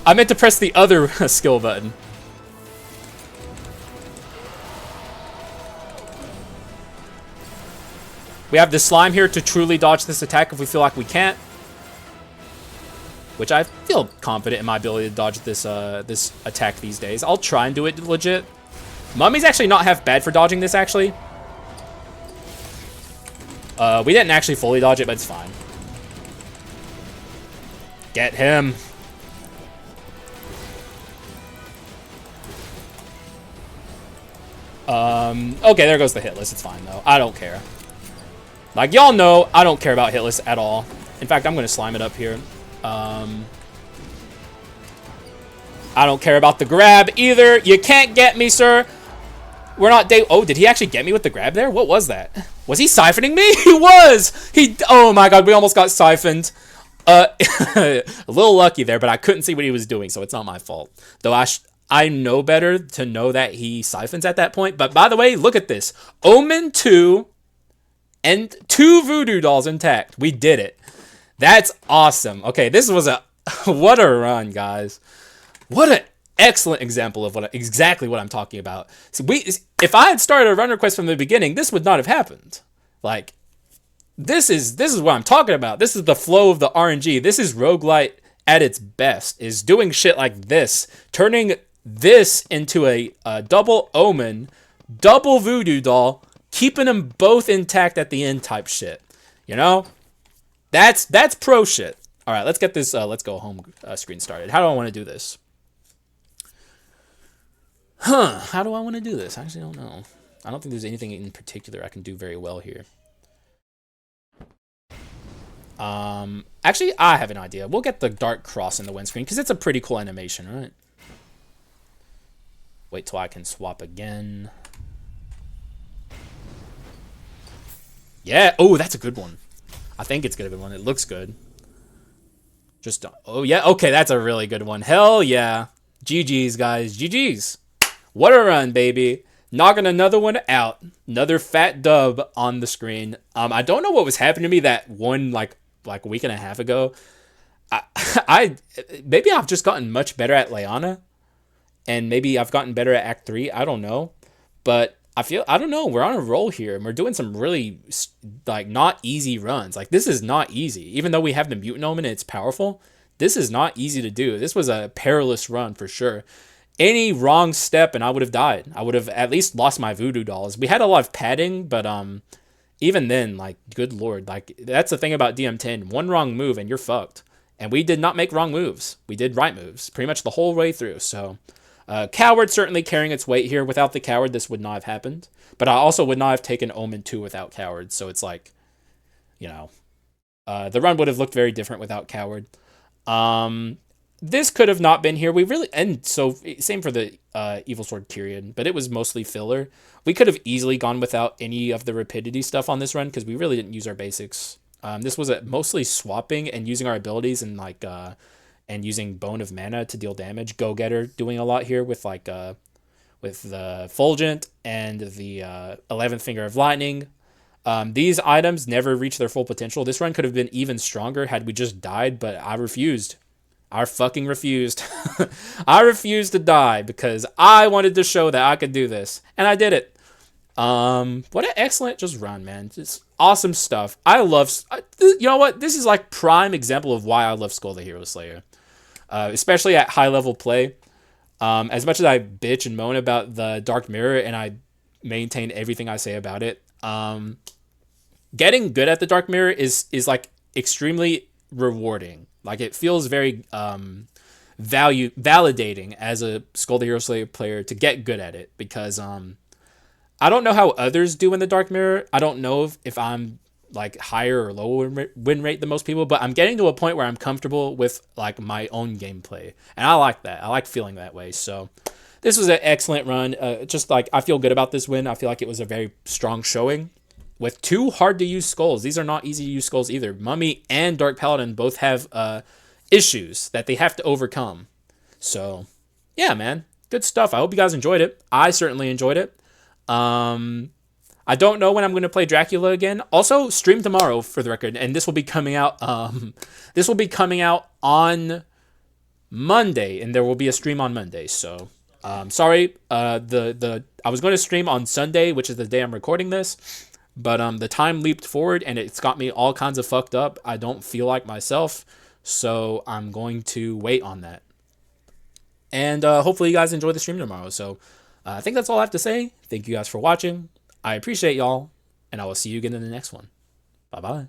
I meant to press the other skill button. We have the slime here to truly dodge this attack if we feel like we can't. Which I feel confident in my ability to dodge this this attack these days. I'll try and do it legit. Mummy's actually not half bad for dodging this, actually. We didn't actually fully dodge it, but it's fine. Get him. Okay, there goes the hit list. It's fine, though. I don't care. Like, y'all know, I don't care about hit lists at all. In fact, I'm going to slime it up here. I don't care about the grab either. You can't get me, sir. We're not Oh, did he actually get me with the grab there? What was that? Was he siphoning me? He was! Oh my god, we almost got siphoned. A little lucky there, but I couldn't see what he was doing, so it's not my fault. Though I know better to know that he siphons at that point. But by the way, look at this. Omen 2 and 2 voodoo dolls intact. We did it. That's awesome. Okay, this was a... what a run, guys. What an excellent example of exactly what I'm talking about. So if I had started a run request from the beginning, this would not have happened. Like, this is what I'm talking about. This is the flow of the RNG. This is roguelite at its best, is doing shit like this. Turning this into a double Omen, double voodoo doll, keeping them both intact at the end type shit. You know? That's pro shit. All right, let's get this let's go home screen started. How do I want to do this? How do I want to do this? I actually don't know. I don't think there's anything in particular I can do very well here. Actually, I have an idea. We'll get the dark cross in the windscreen because it's a pretty cool animation, right? Wait till I can swap again. Yeah. Oh, that's a good one. I think it's a good one. It looks good. Just, oh yeah. Okay, that's a really good one. Hell yeah. GG's, guys. GG's. What a run, baby. Knocking another one out. Another fat dub on the screen. I don't know what was happening to me that one, like a week and a half ago. Maybe I've just gotten much better at Leanna. And maybe I've gotten better at Act 3. I don't know. But I don't know. We're on a roll here. And we're doing some really, like, not easy runs. Like, this is not easy. Even though we have the Mutant Omen and it's powerful, this is not easy to do. This was a perilous run for sure. Any wrong step and I would have died. I would have at least lost my voodoo dolls. We had a lot of padding, but even then, like, good lord. Like, that's the thing about DM10. One wrong move and you're fucked. And we did not make wrong moves. We did right moves pretty much the whole way through. So, Coward certainly carrying its weight here. Without the Coward, this would not have happened. But I also would not have taken Omen 2 without Coward. So it's like, you know, The run would have looked very different without Coward. Um, this could have not been here. We really, and so same for the Evil Sword Tyrion, but it was mostly filler. We could have easily gone without any of the rapidity stuff on this run because we really didn't use our basics. This was mostly swapping and using our abilities and and using Bone of Mana to deal damage. Go Getter doing a lot here with with the Fulgent and the 11th Finger of Lightning. These items never reach their full potential. This run could have been even stronger had we just died, but I refused. I fucking refused. I refused to die because I wanted to show that I could do this, and I did it. What an excellent just run, man. Just awesome stuff. I love, you know what? This is like prime example of why I love Skul the Hero Slayer. Especially at high level play. As much as I bitch and moan about the Dark Mirror, and I maintain everything I say about it, getting good at the Dark Mirror is like extremely rewarding. Like it feels very validating as a Skul the Hero Slayer player to get good at it because I don't know how others do in the Dark Mirror. I don't know if I'm like higher or lower win rate than most people, but I'm getting to a point where I'm comfortable with like my own gameplay, and I like that. I like feeling that way. So this was an excellent run. Just like I feel good about this win. I feel like it was a very strong showing with two hard to use skulls. These are not easy to use skulls either. Mummy and Dark Paladin both have issues that they have to overcome. So yeah, man, good stuff. I hope you guys enjoyed it. I certainly enjoyed it. I don't know when I'm going to play Dracula again. Also, stream tomorrow for the record, and this will be coming out. This will be coming out on Monday, and there will be a stream on Monday. So, sorry. I was going to stream on Sunday, which is the day I'm recording this, but the time leaped forward, and it's got me all kinds of fucked up. I don't feel like myself, so I'm going to wait on that. And hopefully, you guys enjoy the stream tomorrow. So, I think that's all I have to say. Thank you guys for watching. I appreciate y'all, and I will see you again in the next one. Bye-bye.